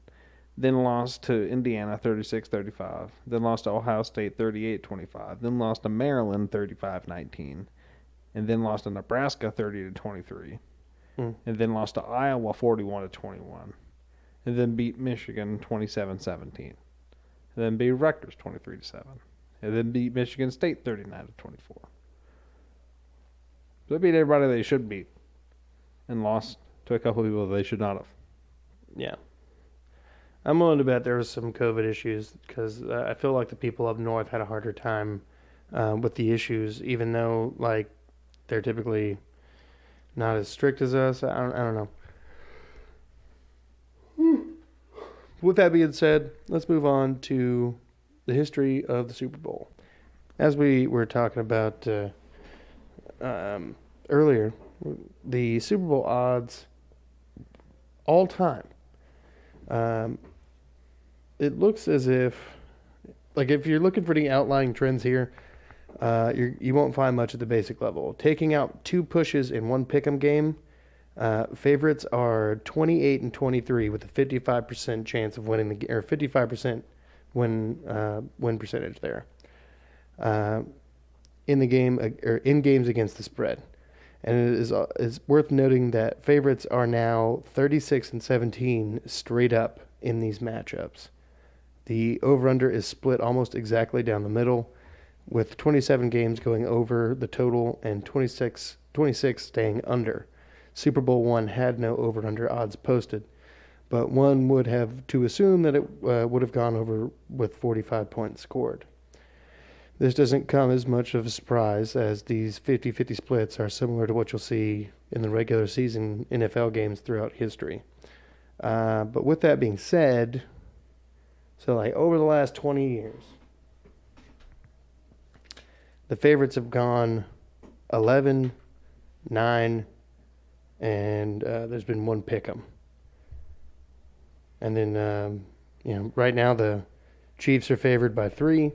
then lost to Indiana 36-35, then lost to Ohio State 38-25, then lost to Maryland 35-19, and then lost to Nebraska 30-23, and then lost to Iowa 41-21, and then beat Michigan 27-17, and then beat Rutgers 23-7, and then beat Michigan State 39-24. So they beat everybody they should beat, and lost to a couple of people they should not have. Yeah. I'm willing to bet there was some COVID issues because I feel like the people up north had a harder time with the issues, even though like they're typically not as strict as us. I don't know. With that being said, let's move on to the history of the Super Bowl. As we were talking about earlier, the Super Bowl odds all time. It looks as if, like, if you're looking for any outlying trends here, you won't find much at the basic level. Taking out 2 pushes in one pick'em game, favorites are 28-23 with a 55% chance of winning the, or 55% win percentage there. In the game or in games against the spread. And it's worth noting that favorites are now 36-17 straight up in these matchups. The over-under is split almost exactly down the middle, with 27 games going over the total and 26 staying under. Super Bowl I had no over-under odds posted, but one would have to assume that it would have gone over with 45 points scored. This doesn't come as much of a surprise as these 50-50 splits are similar to what you'll see in the regular season NFL games throughout history. But with that being said, so like over the last 20 years, the favorites have gone 11, 9, and there's been one pick'em. And then, right now the Chiefs are favored by 3.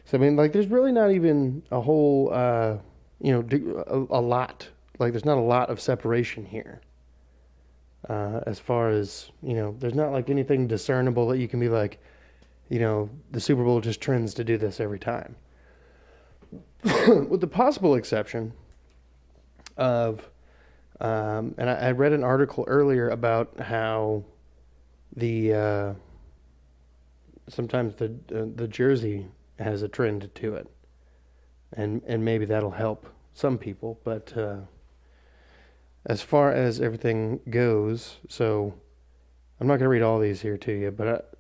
So, I mean, like, there's really not even a whole, a lot. Like, there's not a lot of separation here. As far as, there's not, like, anything discernible that you can be like, the Super Bowl just trends to do this every time. With the possible exception of, and I read an article earlier about how sometimes the jersey has a trend to it, and maybe that'll help some people. But as far as everything goes, so I'm not going to read all these here to you, but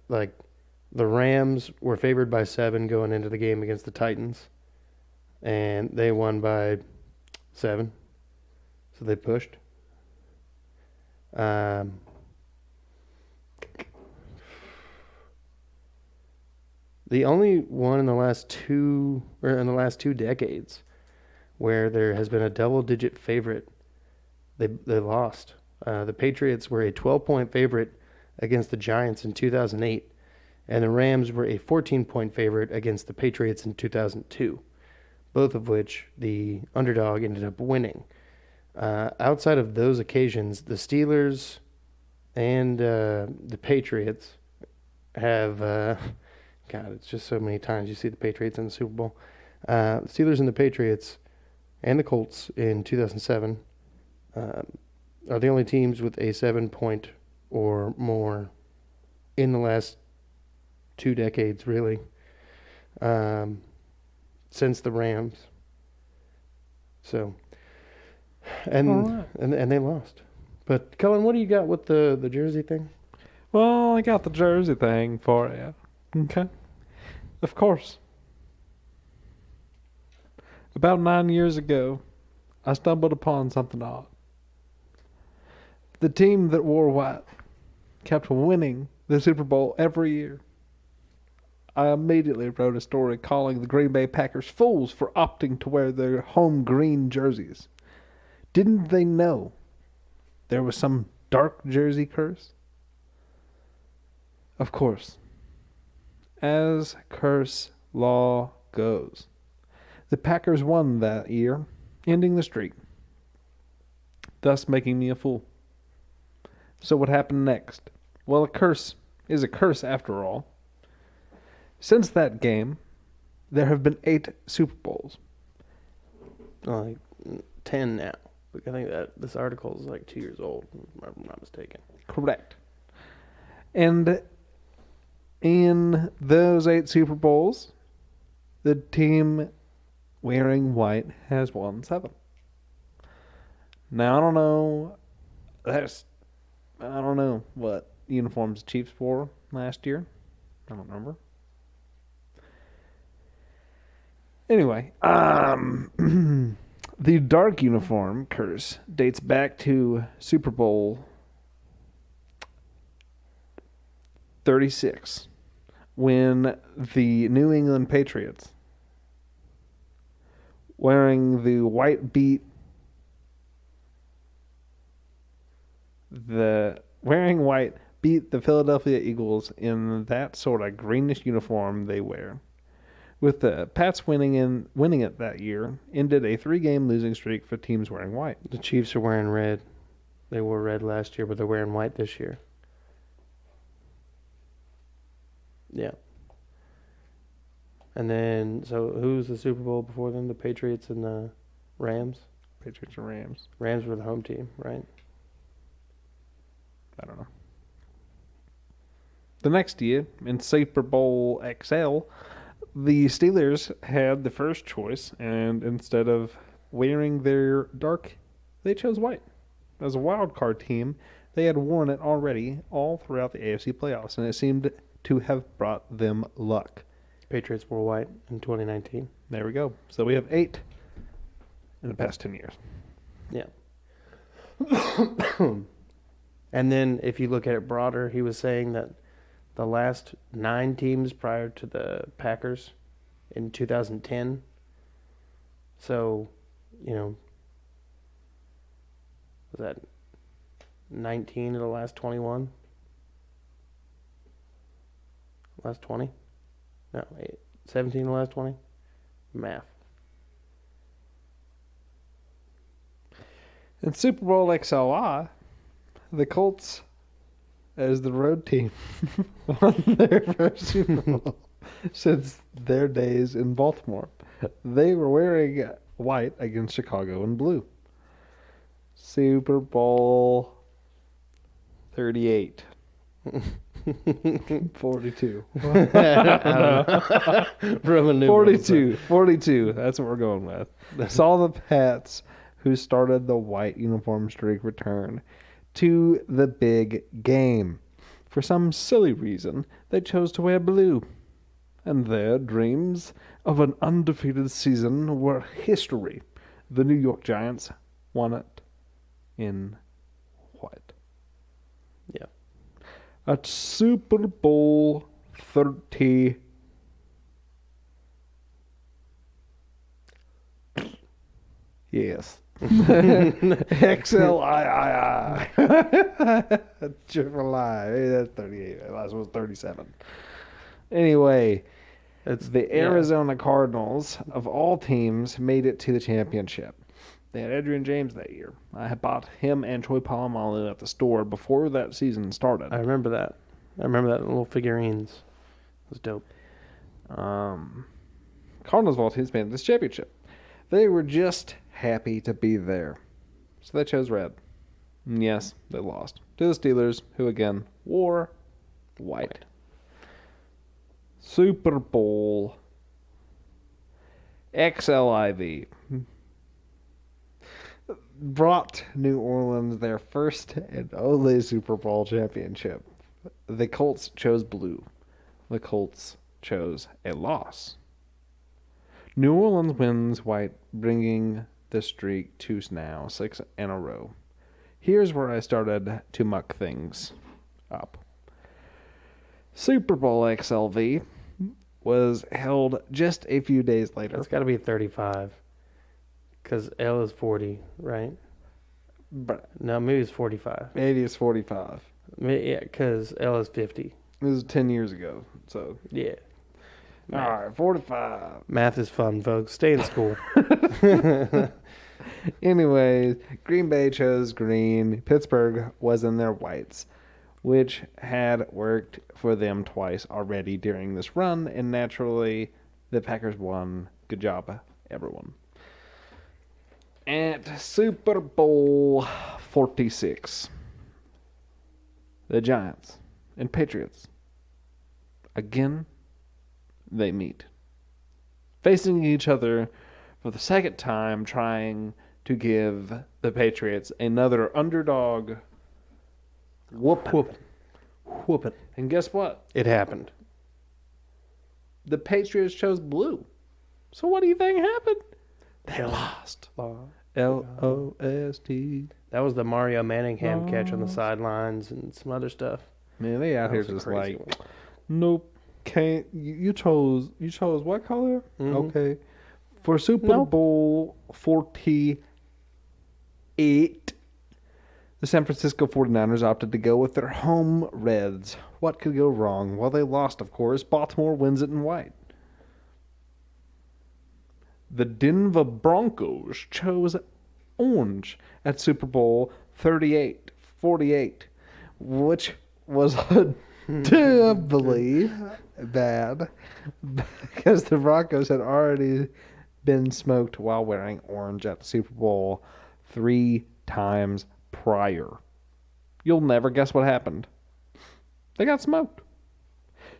the Rams were favored by 7 going into the game against the Titans, and they won by 7, so they pushed. The only one in the last 2 decades where there has been a double-digit favorite, they lost. The Patriots were a 12-point favorite against the Giants in 2008, and the Rams were a 14-point favorite against the Patriots in 2002, both of which the underdog ended up winning. Outside of those occasions, the Steelers and the Patriots have, God, it's just so many times you see the Patriots in the Super Bowl. The Steelers and the Patriots and the Colts in 2007 are the only teams with a 7-point or more in the last 2 decades, really, since the Rams. So, and they lost. But Cullen, what do you got with the jersey thing? Well, I got the jersey thing for you. Okay. Of course. About 9 years ago, I stumbled upon something odd. The team that wore white kept winning the Super Bowl every year. I immediately wrote a story calling the Green Bay Packers fools for opting to wear their home green jerseys. Didn't they know there was some dark jersey curse? Of course, as curse law goes, the Packers won that year, ending the streak, thus making me a fool. So what happened next? Well, a curse is a curse after all. Since that game, there have been 8 Super Bowls. Like 10 now. I think that this article is like 2 years old, if I'm not mistaken. Correct. And in those 8 Super Bowls, the team wearing white has won 7. Now, I don't know what uniforms the Chiefs wore last year. I don't remember. Anyway, the dark uniform curse dates back to Super Bowl 36, when the New England Patriots, wearing the white beat the Philadelphia Eagles in that sort of greenish uniform they wear. With the Pats winning it that year, ended a 3-game losing streak for teams wearing white. The Chiefs are wearing red. They wore red last year, but they're wearing white this year. Yeah. And then, so who's the Super Bowl before them? The Patriots and the Rams? Patriots and Rams. Rams were the home team, right? I don't know. The next year, in Super Bowl XL, the Steelers had the first choice, and instead of wearing their dark, they chose white. As a wild card team, they had worn it already all throughout the AFC playoffs, and it seemed to have brought them luck. Patriots wore white in 2019. There we go. So we have 8 in the past 10 years. Yeah. And then if you look at it broader, he was saying that the last 9 teams prior to the Packers in 2010. So, was that 19 of the last 21? Last 20? No, 17 of the last 20? Math. In Super Bowl XLI, the Colts, as the road team, won their first Super Bowl since their days in Baltimore. They were wearing white against Chicago in blue. Super Bowl 38. 42. 42. That's what we're going with. Saw the Pats, who started the white uniform streak, return to the big game. For some silly reason, they chose to wear blue. And their dreams of an undefeated season were history. The New York Giants won it in white. Yeah. At Super Bowl 30. Yes. XLIII. Triple I. Hey, that's 38. The last one was 37. Anyway, It's the Arizona Cardinals, of all teams, made it to the championship. They had Adrian James that year. I had bought him and Troy Polamalu at the store before that season started. I remember that. I remember that little figurines. It was dope. Cardinals of all teams made this championship. They were just happy to be there. So they chose red. And yes, they lost to the Steelers, who again wore white. Super Bowl XLIV brought New Orleans their first and only Super Bowl championship. The Colts chose blue. The Colts chose a loss. New Orleans wins white, bringing the streak to now 6 in a row. Here's where I started to muck things up. Super Bowl XLV was held just a few days later. It's got to be 35. Because L is 40, right? But No, maybe it's 45. maybe it's 45. Yeah, because L is 50. It was 10 years ago, so. Yeah. All right, 45. Math is fun, folks. Stay in school. Anyways, Green Bay chose green. Pittsburgh was in their whites, which had worked for them twice already during this run, and naturally, the Packers won. Good job, everyone. At Super Bowl 46, the Giants and Patriots, again, they meet, facing each other for the second time, trying to give the Patriots another underdog whooping. Whoop it. And guess what? It happened. The Patriots chose blue. So what do you think happened? They lost. L-O-S-T. That was the Mario Manningham catch on the sidelines and some other stuff. Man, they out That here was a just crazy like, one. nope, can't. You chose what color? Mhm. Okay. For Super Nope. Bowl 48, the San Francisco 49ers opted to go with their home reds. What could go wrong? Well, they lost, of course. Baltimore wins it in white. The Denver Broncos chose orange at Super Bowl 48, which was doubly bad because the Broncos had already been smoked while wearing orange at the Super Bowl 3 times prior. You'll never guess what happened. They got smoked.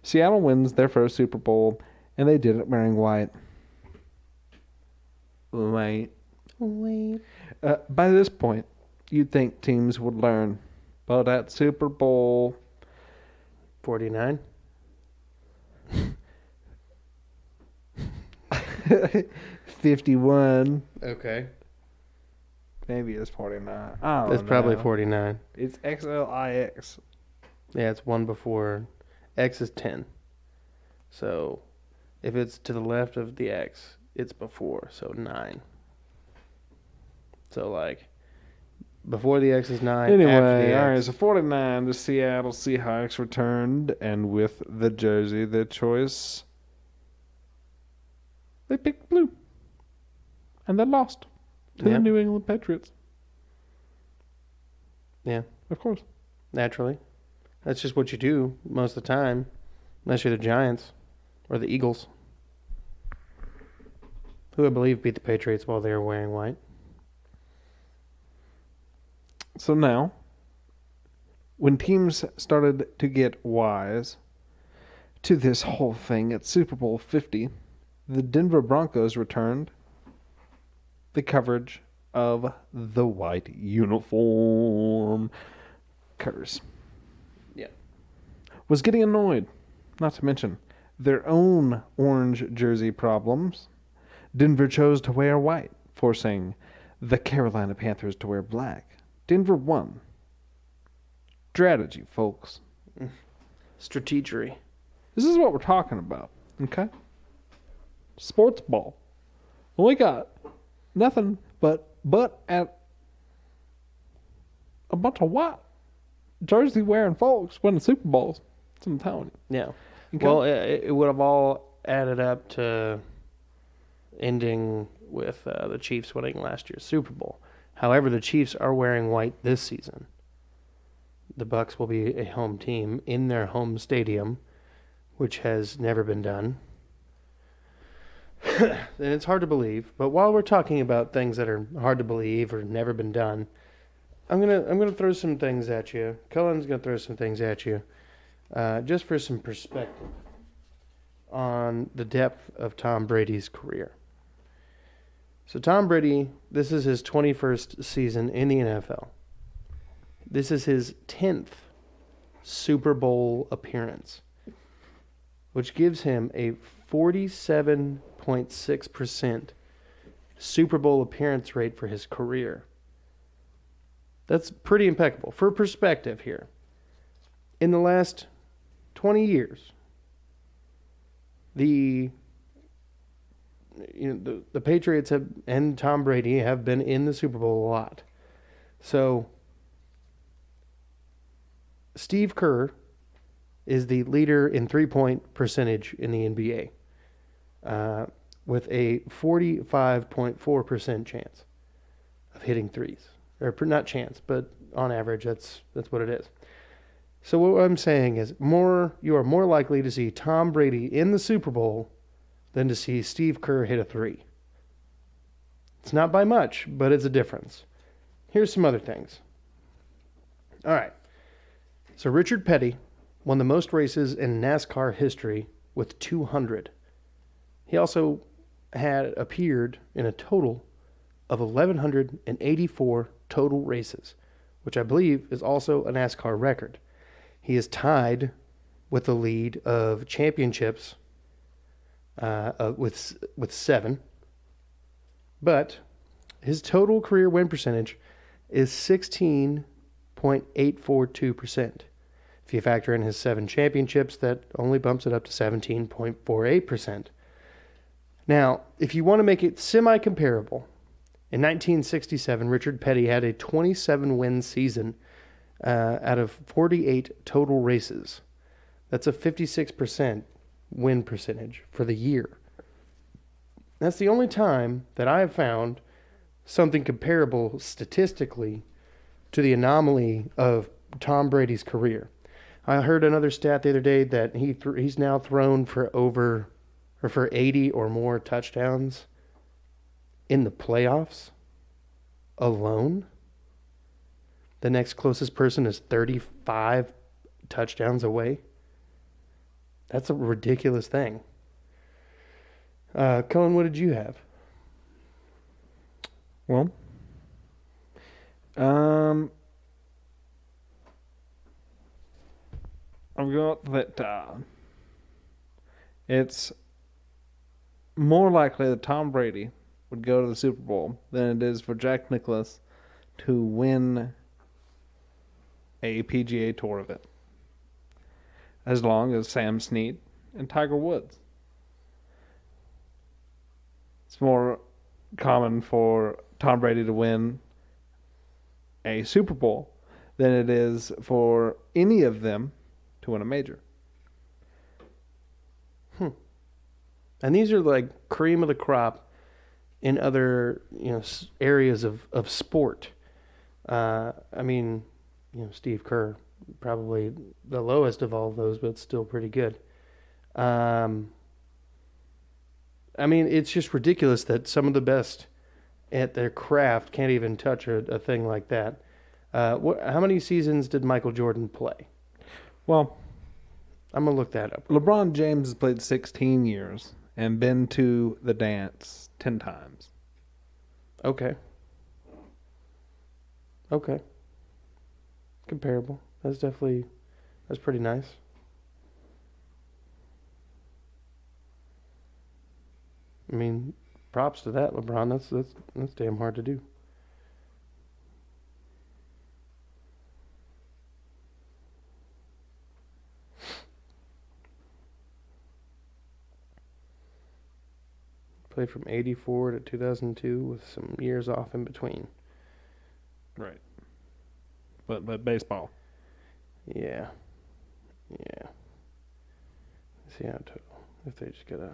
Seattle wins their first Super Bowl, and they did it wearing white. Wait. By this point, you'd think teams would learn. But at Super Bowl 49? 51, Okay. maybe it's 49. I don't That's probably know. 49. It's XLIX. Yeah, it's one before. X is 10. So if it's to the left of the X, it's before. So 9. So like before the X is 9. after Anyway, the all right, X. so 49, the Seattle Seahawks returned, and with the jersey, their choice, they picked blue. And they lost to Yeah. the New England Patriots. Yeah, Of course. naturally. That's just what you do most of the time, unless you're the Giants or the Eagles, who I believe beat the Patriots while they were wearing white. So now, when teams started to get wise to this whole thing at Super Bowl 50, the Denver Broncos returned the coverage of the white uniform. Curse. Yeah. Was getting annoyed, not to mention their own orange jersey problems. Denver chose to wear white, forcing the Carolina Panthers to wear black. Denver won. Strategy, folks. Strategery. This is what we're talking about, okay? Sports ball. We got nothing but but at a bunch of white jersey wearing folks winning Super Bowls. That's what I'm telling you. Yeah. Okay. Well, it would have all added up to ending with the Chiefs winning last year's Super Bowl. However, the Chiefs are wearing white this season. The Bucs will be a home team in their home stadium, which has never been done. And it's hard to believe. But while we're talking about things that are hard to believe or never been done, I'm gonna throw some things at you. Cullen's gonna throw some things at you, just for some perspective on the depth of Tom Brady's career. So Tom Brady, this is his 21st season in the NFL. This is his 10th Super Bowl appearance, which gives him a 47.6% Super Bowl appearance rate for his career. That's pretty impeccable. For perspective here, in the last 20 years, the Patriots have and Tom Brady have been in the Super Bowl a lot. So Steve Kerr is the leader in three-point percentage in the NBA, with a 45.4% chance of hitting threes. Or not chance, but on average, that's what it is. So what I'm saying is, you are more likely to see Tom Brady in the Super Bowl than to see Steve Kerr hit a three. It's not by much, but it's a difference. Here's some other things. All right. So Richard Petty won the most races in NASCAR history with 200. He also had appeared in a total of 1,184 total races, which I believe is also a NASCAR record. He is tied with the lead of championships with 7, but his total career win percentage is 16.842%. If you factor in his 7 championships, that only bumps it up to 17.48%. Now, if you want to make it semi-comparable, in 1967, Richard Petty had a 27-win season out of 48 total races. That's a 56% win percentage for the year. That's the only time that I have found something comparable statistically to the anomaly of Tom Brady's career. I heard another stat the other day that he's now thrown for 80 or more touchdowns in the playoffs alone. The next closest person is 35 touchdowns away. That's a ridiculous thing. Cullen, what did you have? Well, I've got that it's more likely that Tom Brady would go to the Super Bowl than it is for Jack Nicklaus to win a PGA Tour event, as long as Sam Snead and Tiger Woods. It's more common for Tom Brady to win a Super Bowl than it is for any of them to win a major. And these are like cream of the crop in other areas of sport. I mean, Steve Kerr, probably the lowest of all of those, but still pretty good. I mean, it's just ridiculous that some of the best at their craft can't even touch a thing like that. How many seasons did Michael Jordan play? Well, I'm going to look that up. LeBron James has played 16 years and been to the dance 10 times. Okay. Comparable. That's pretty nice. I mean, props to that, LeBron. That's damn hard to do. Played from 84 to 2002 with some years off in between. Right. But baseball. Yeah. Yeah. Let's see how total. If they just get a...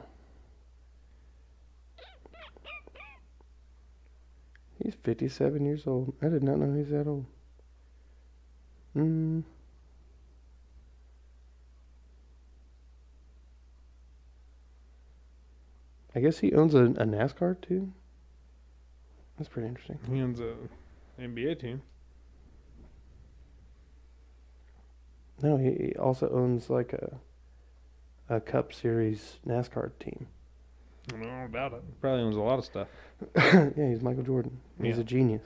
He's 57 years old. I did not know he's that old. I guess he owns a NASCAR too. That's pretty interesting. He owns a NBA team. No, he also owns like a Cup Series NASCAR team. I don't know about it. Probably owns a lot of stuff. Yeah, he's Michael Jordan. He's Yeah. a genius.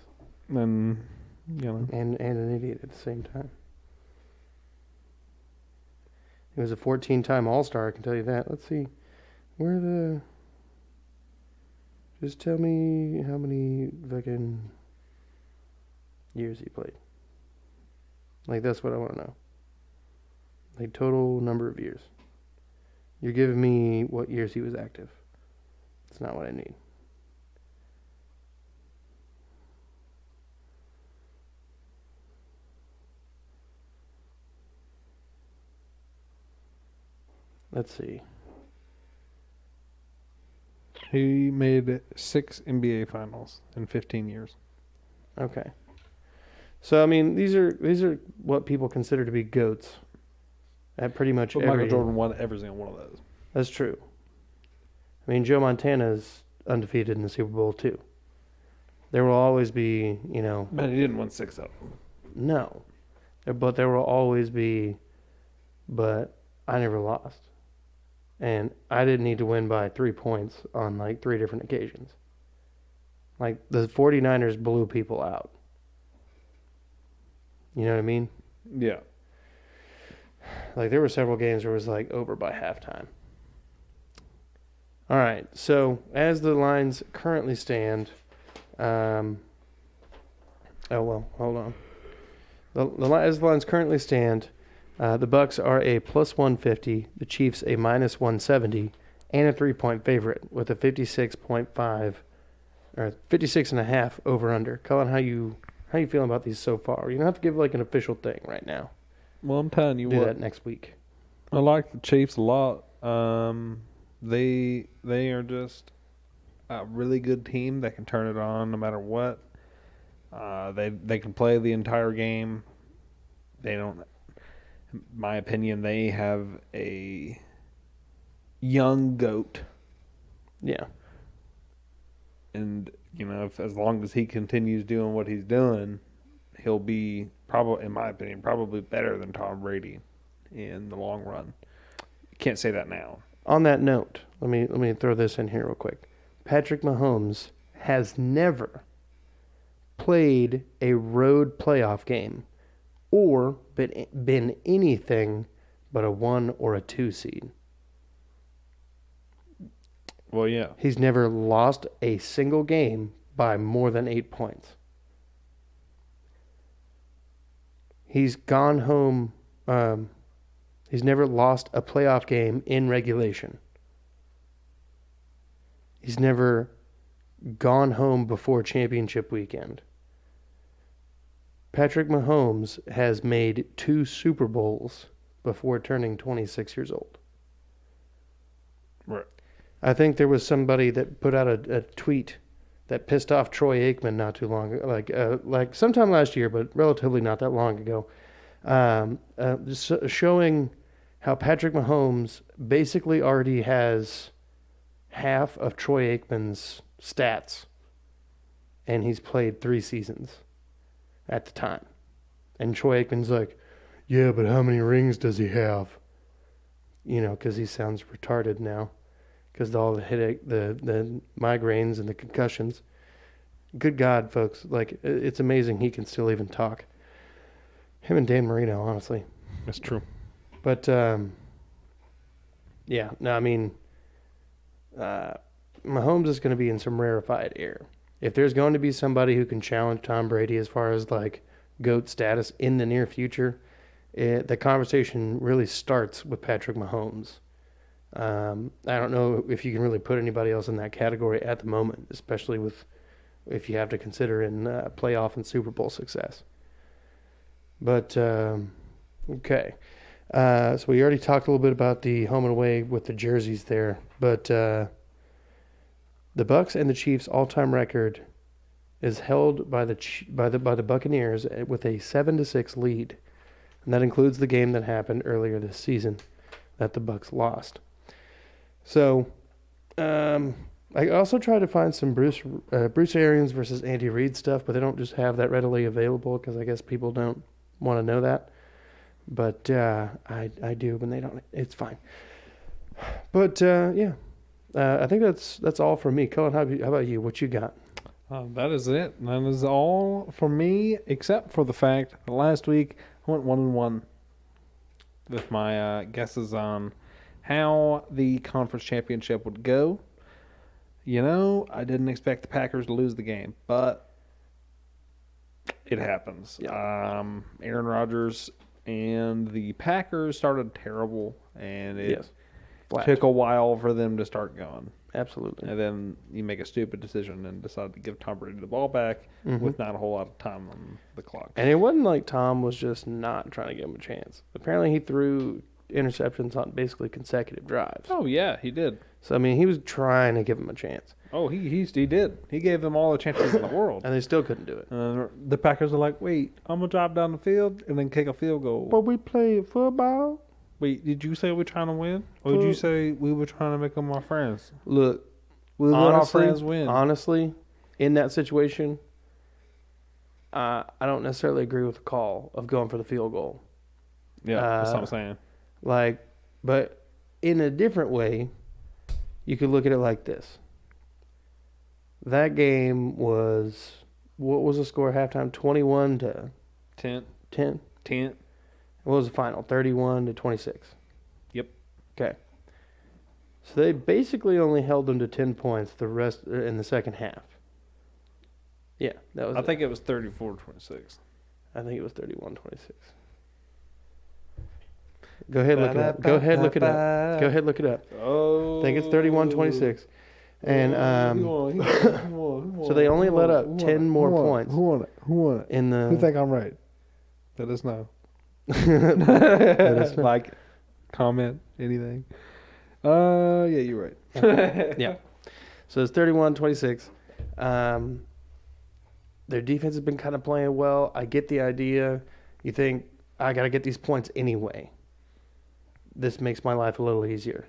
And, And an idiot at the same time. He was a 14-time All-Star, I can tell you that. Let's see. Just tell me how many fucking years he played. Like, that's what I want to know. Like, total number of years. You're giving me what years he was active. That's not what I need. Let's see. he made 6 NBA finals in 15 years. Okay. So I mean, these are what people consider to be GOATs. At pretty much But every. Michael Jordan won every single one of those. That's true. I mean, Joe Montana is undefeated in the Super Bowl too. There will always be, But he didn't win 6 of them. no, but there will always be. But I never lost, and I didn't need to win by 3 points on like 3 different occasions. Like the 49ers blew people out. You know what I mean? Yeah. Like, there were several games where it was, like, over by halftime. All right, so as the lines currently stand, hold on. As the lines currently stand, the Bucks are a plus 150, the Chiefs a minus 170, and a 3-point favorite with a 56.5 or 56.5 over/under. Colin, how you feeling about these so far? You don't have to give like an official thing right now. Well, I'm telling you Do what. that next week. I like the Chiefs a lot. They are just a really good team that can turn it on no matter what. They can play the entire game. They don't. In my opinion, they have a young GOAT, Yeah. and as long as he continues doing what he's doing, he'll be probably, in my opinion, probably better than Tom Brady in the long run. Can't say that now. On that note, let me throw this in here real quick. Patrick Mahommes has never played a road playoff game or been anything but a 1 or a 2 seed. Well, yeah. He's never lost a single game by more than 8 points. He's gone home. He's never lost a playoff game in regulation. He's never gone home before championship weekend. Patrick Mahommes has made 2 Super Bowls before turning 26 years old. Right. I think there was somebody that put out a tweet that pissed off Troy Aikman not too long ago, like sometime last year, but relatively not that long ago, showing how Patrick Mahommes basically already has half of Troy Aikman's stats, and he's played 3 seasons at the time. And Troy Aikman's like, yeah, but how many rings does he have? Because he sounds retarded now. Because of all the headache, the migraines and the concussions. Good God, folks. Like, it's amazing he can still even talk. Him and Dan Marino, honestly. That's true. But, yeah. No, I mean, Mahomes is going to be in some rarefied air. If there's going to be somebody who can challenge Tom Brady as far as, like, GOAT status in the near future, the conversation really starts with Patrick Mahomes. I don't know if you can really put anybody else in that category at the moment, especially if you have to consider in playoff and Super Bowl success. But, okay. So we already talked a little bit about the home and away with the jerseys there. But the Bucs and the Chiefs' all-time record is held by the Buccaneers with a 7-6 lead. And that includes the game that happened earlier this season that the Bucs lost. So, I also tried to find some Bruce Arians versus Andy Reid stuff, but they don't just have that readily available because I guess people don't want to know that. But I do, and they don't. It's fine. But yeah, I think that's all for me. Cullen, how about you? What you got? That is it. That is all for me, except for the fact that last week I went 1-1 with my guesses on how the conference championship would go. You know, I didn't expect the Packers to lose the game, but it happens. Yeah. Aaron Rodgers and the Packers started terrible, and it took a while for them to start going. Absolutely. And then you make a stupid decision and decide to give Tom Brady the ball back with not a whole lot of time on the clock. And it wasn't like Tom was just not trying to give him a chance. Apparently he threw interceptions on basically consecutive drives. Oh, yeah, he did. So, I mean, he was trying to give him a chance. Oh, he did. He gave them all the chances in the world. And they still couldn't do it. The Packers are like, wait, I'm going to drive down the field and then kick a field goal. But we played football. Wait, did you say we're trying to win? Or did you say we were trying to make them our friends? Look, We let our friends win. Honestly, in that situation, I don't necessarily agree with the call of going for the field goal. Yeah, that's what I'm saying. But in a different way, you could look at it like this. That game was, what was the score at halftime? 21-10. 10. What was the final? 31-26. Yep. Okay. So they basically only held them to 10 points the rest in the second half. Yeah, that was. I think it was 34-26. I think it was 31-26. Go ahead, look it up. Go ahead, look it up. Go ahead, look it up. Oh. I think it's 31-26. And so they only let up 10 more points. Who won it? In the. Who think I'm right? Let us know. Like, comment, anything. Yeah, you're right. Yeah. So it's 31-26. Their defense has been kind of playing well. I get the idea. You think, I got to get these points anyway. This makes my life a little easier.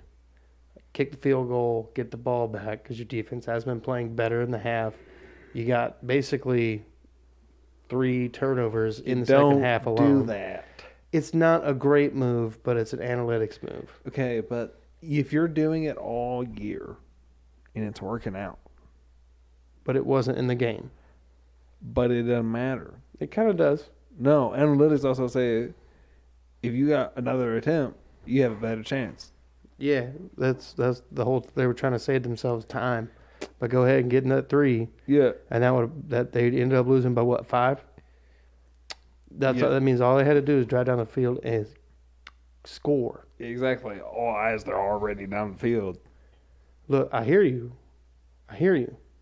Kick the field goal, get the ball back because your defense has been playing better in the half. You got basically 3 turnovers in the second half alone. Don't do that. It's not a great move, but it's an analytics move. Okay, but if you're doing it all year and it's working out. But it wasn't in the game. But it doesn't matter. It kind of does. No, analytics also say if you got another attempt, you have a better chance. Yeah, that's the whole. They were trying to save themselves time, but go ahead and get in that 3. Yeah, and that they ended up losing by what, 5? That means all they had to do is drive down the field and score. exactly. All eyes they're already down the field. Look, I hear you,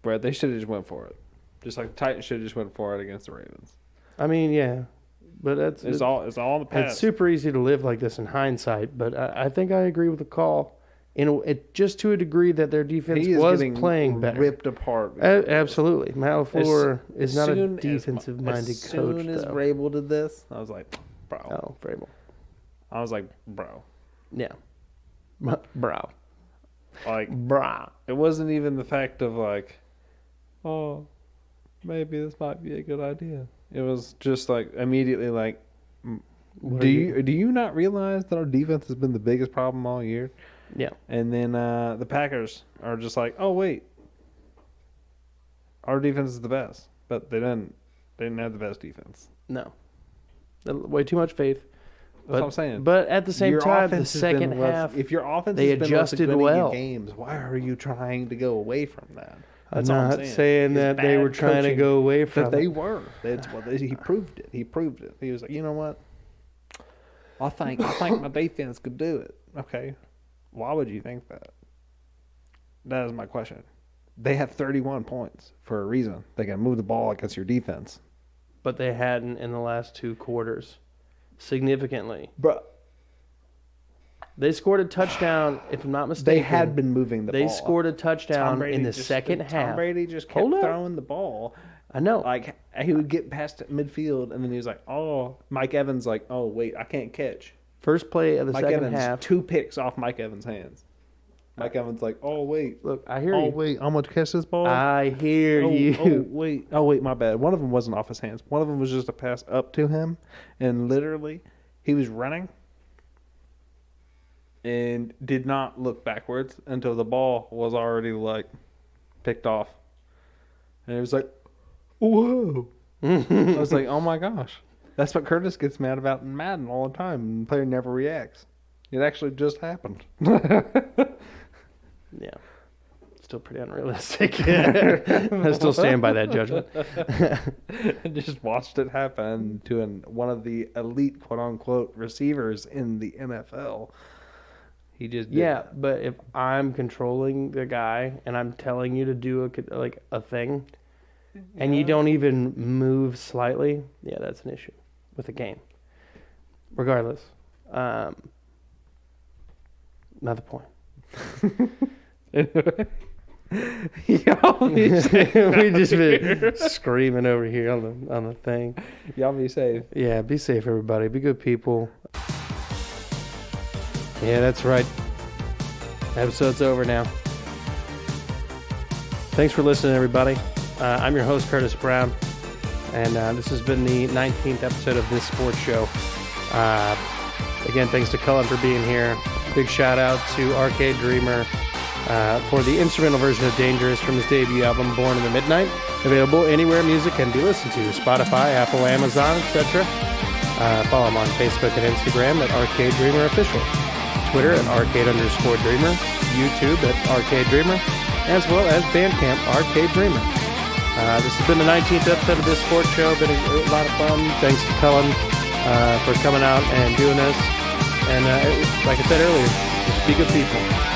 Brad, they should have just went for it. Just like the Titans should have just went for it against the Ravens. I mean, yeah, but It's all in the past. It's super easy to live like this in hindsight, but I think I agree with the call. Just to a degree that their defense was playing better. Ripped apart. Absolutely. Matt LaFleur is not a defensive-minded coach, As soon as Vrabel did this, I was like, bro. Oh, Vrabel. I was like, bro. Yeah. Bro. Like, Bro. it wasn't even the fact of like, oh, maybe this might be a good idea. It was just like immediately like, do you not realize that our defense has been the biggest problem all year? Yeah. And then the Packers are just like, oh wait, our defense is the best, but they didn't have the best defense. No. Way too much faith. That's what I'm saying. But at the same time, the second half, if your offense they has been adjusted winning well. games, why are you trying to go away from that? I'm That's all not saying that they were trying to go away from that. They it. were. That's what he proved it. He proved it. He was like, you know what? I think my defense could do it. Okay. Why would you think that? That is my question. They have 31 points for a reason. They can move the ball against your defense. But they hadn't in the last 2 quarters. Significantly. Bro, They scored a touchdown, if I'm not mistaken. they had been moving the ball. They scored a touchdown in the just- second half. Tom Brady just kept Hold up. throwing the ball. I know. Like, he would get past midfield, and then he was like, oh, Mike Evans like, oh, wait, I can't catch. First play of the Mike second Evans, half. 2 picks off Mike Evans' hands. Mike Evans like, oh, wait. Look, I hear Oh, you. wait, I'm going to catch this ball? I hear you. Oh, wait, my bad. One of them wasn't off his hands. One of them was just a pass up to him, and literally, he was running and did not look backwards until the ball was already, like, picked off. And it was like, whoa. I was like, oh, my gosh. That's what Curtis gets mad about in Madden all the time, and the player never reacts. It actually just happened. Yeah. Still pretty unrealistic. I still stand by that judgment. I just watched it happen to one of the elite, quote-unquote, receivers in the NFL. He just did Yeah, that. but if I'm controlling the guy and I'm telling you to do a thing, and you don't even move slightly, yeah, that's an issue with the game. Regardless, not the point. We just been screaming over here on the thing. Y'all be safe. Yeah, be safe, everybody. Be good people. Yeah, that's right. Episode's over now. Thanks for listening, everybody. I'm your host, Curtis Brown, and this has been the 19th episode of this sports show. Again, thanks to Cullen for being here. Big shout out to Arcade Dreamer for the instrumental version of Dangerous from his debut album, Born in the Midnight. Available anywhere music can be listened to, Spotify, Apple, Amazon, etc. Follow him on Facebook and Instagram at Arcade Dreamer Official. Twitter at Arcade_Dreamer. YouTube at Arcade Dreamer. As well as Bandcamp, Arcade Dreamer. This has been the 19th episode of this sports show. Been a lot of fun. Thanks to Cullen for coming out and doing this. And like I said earlier, just be good people.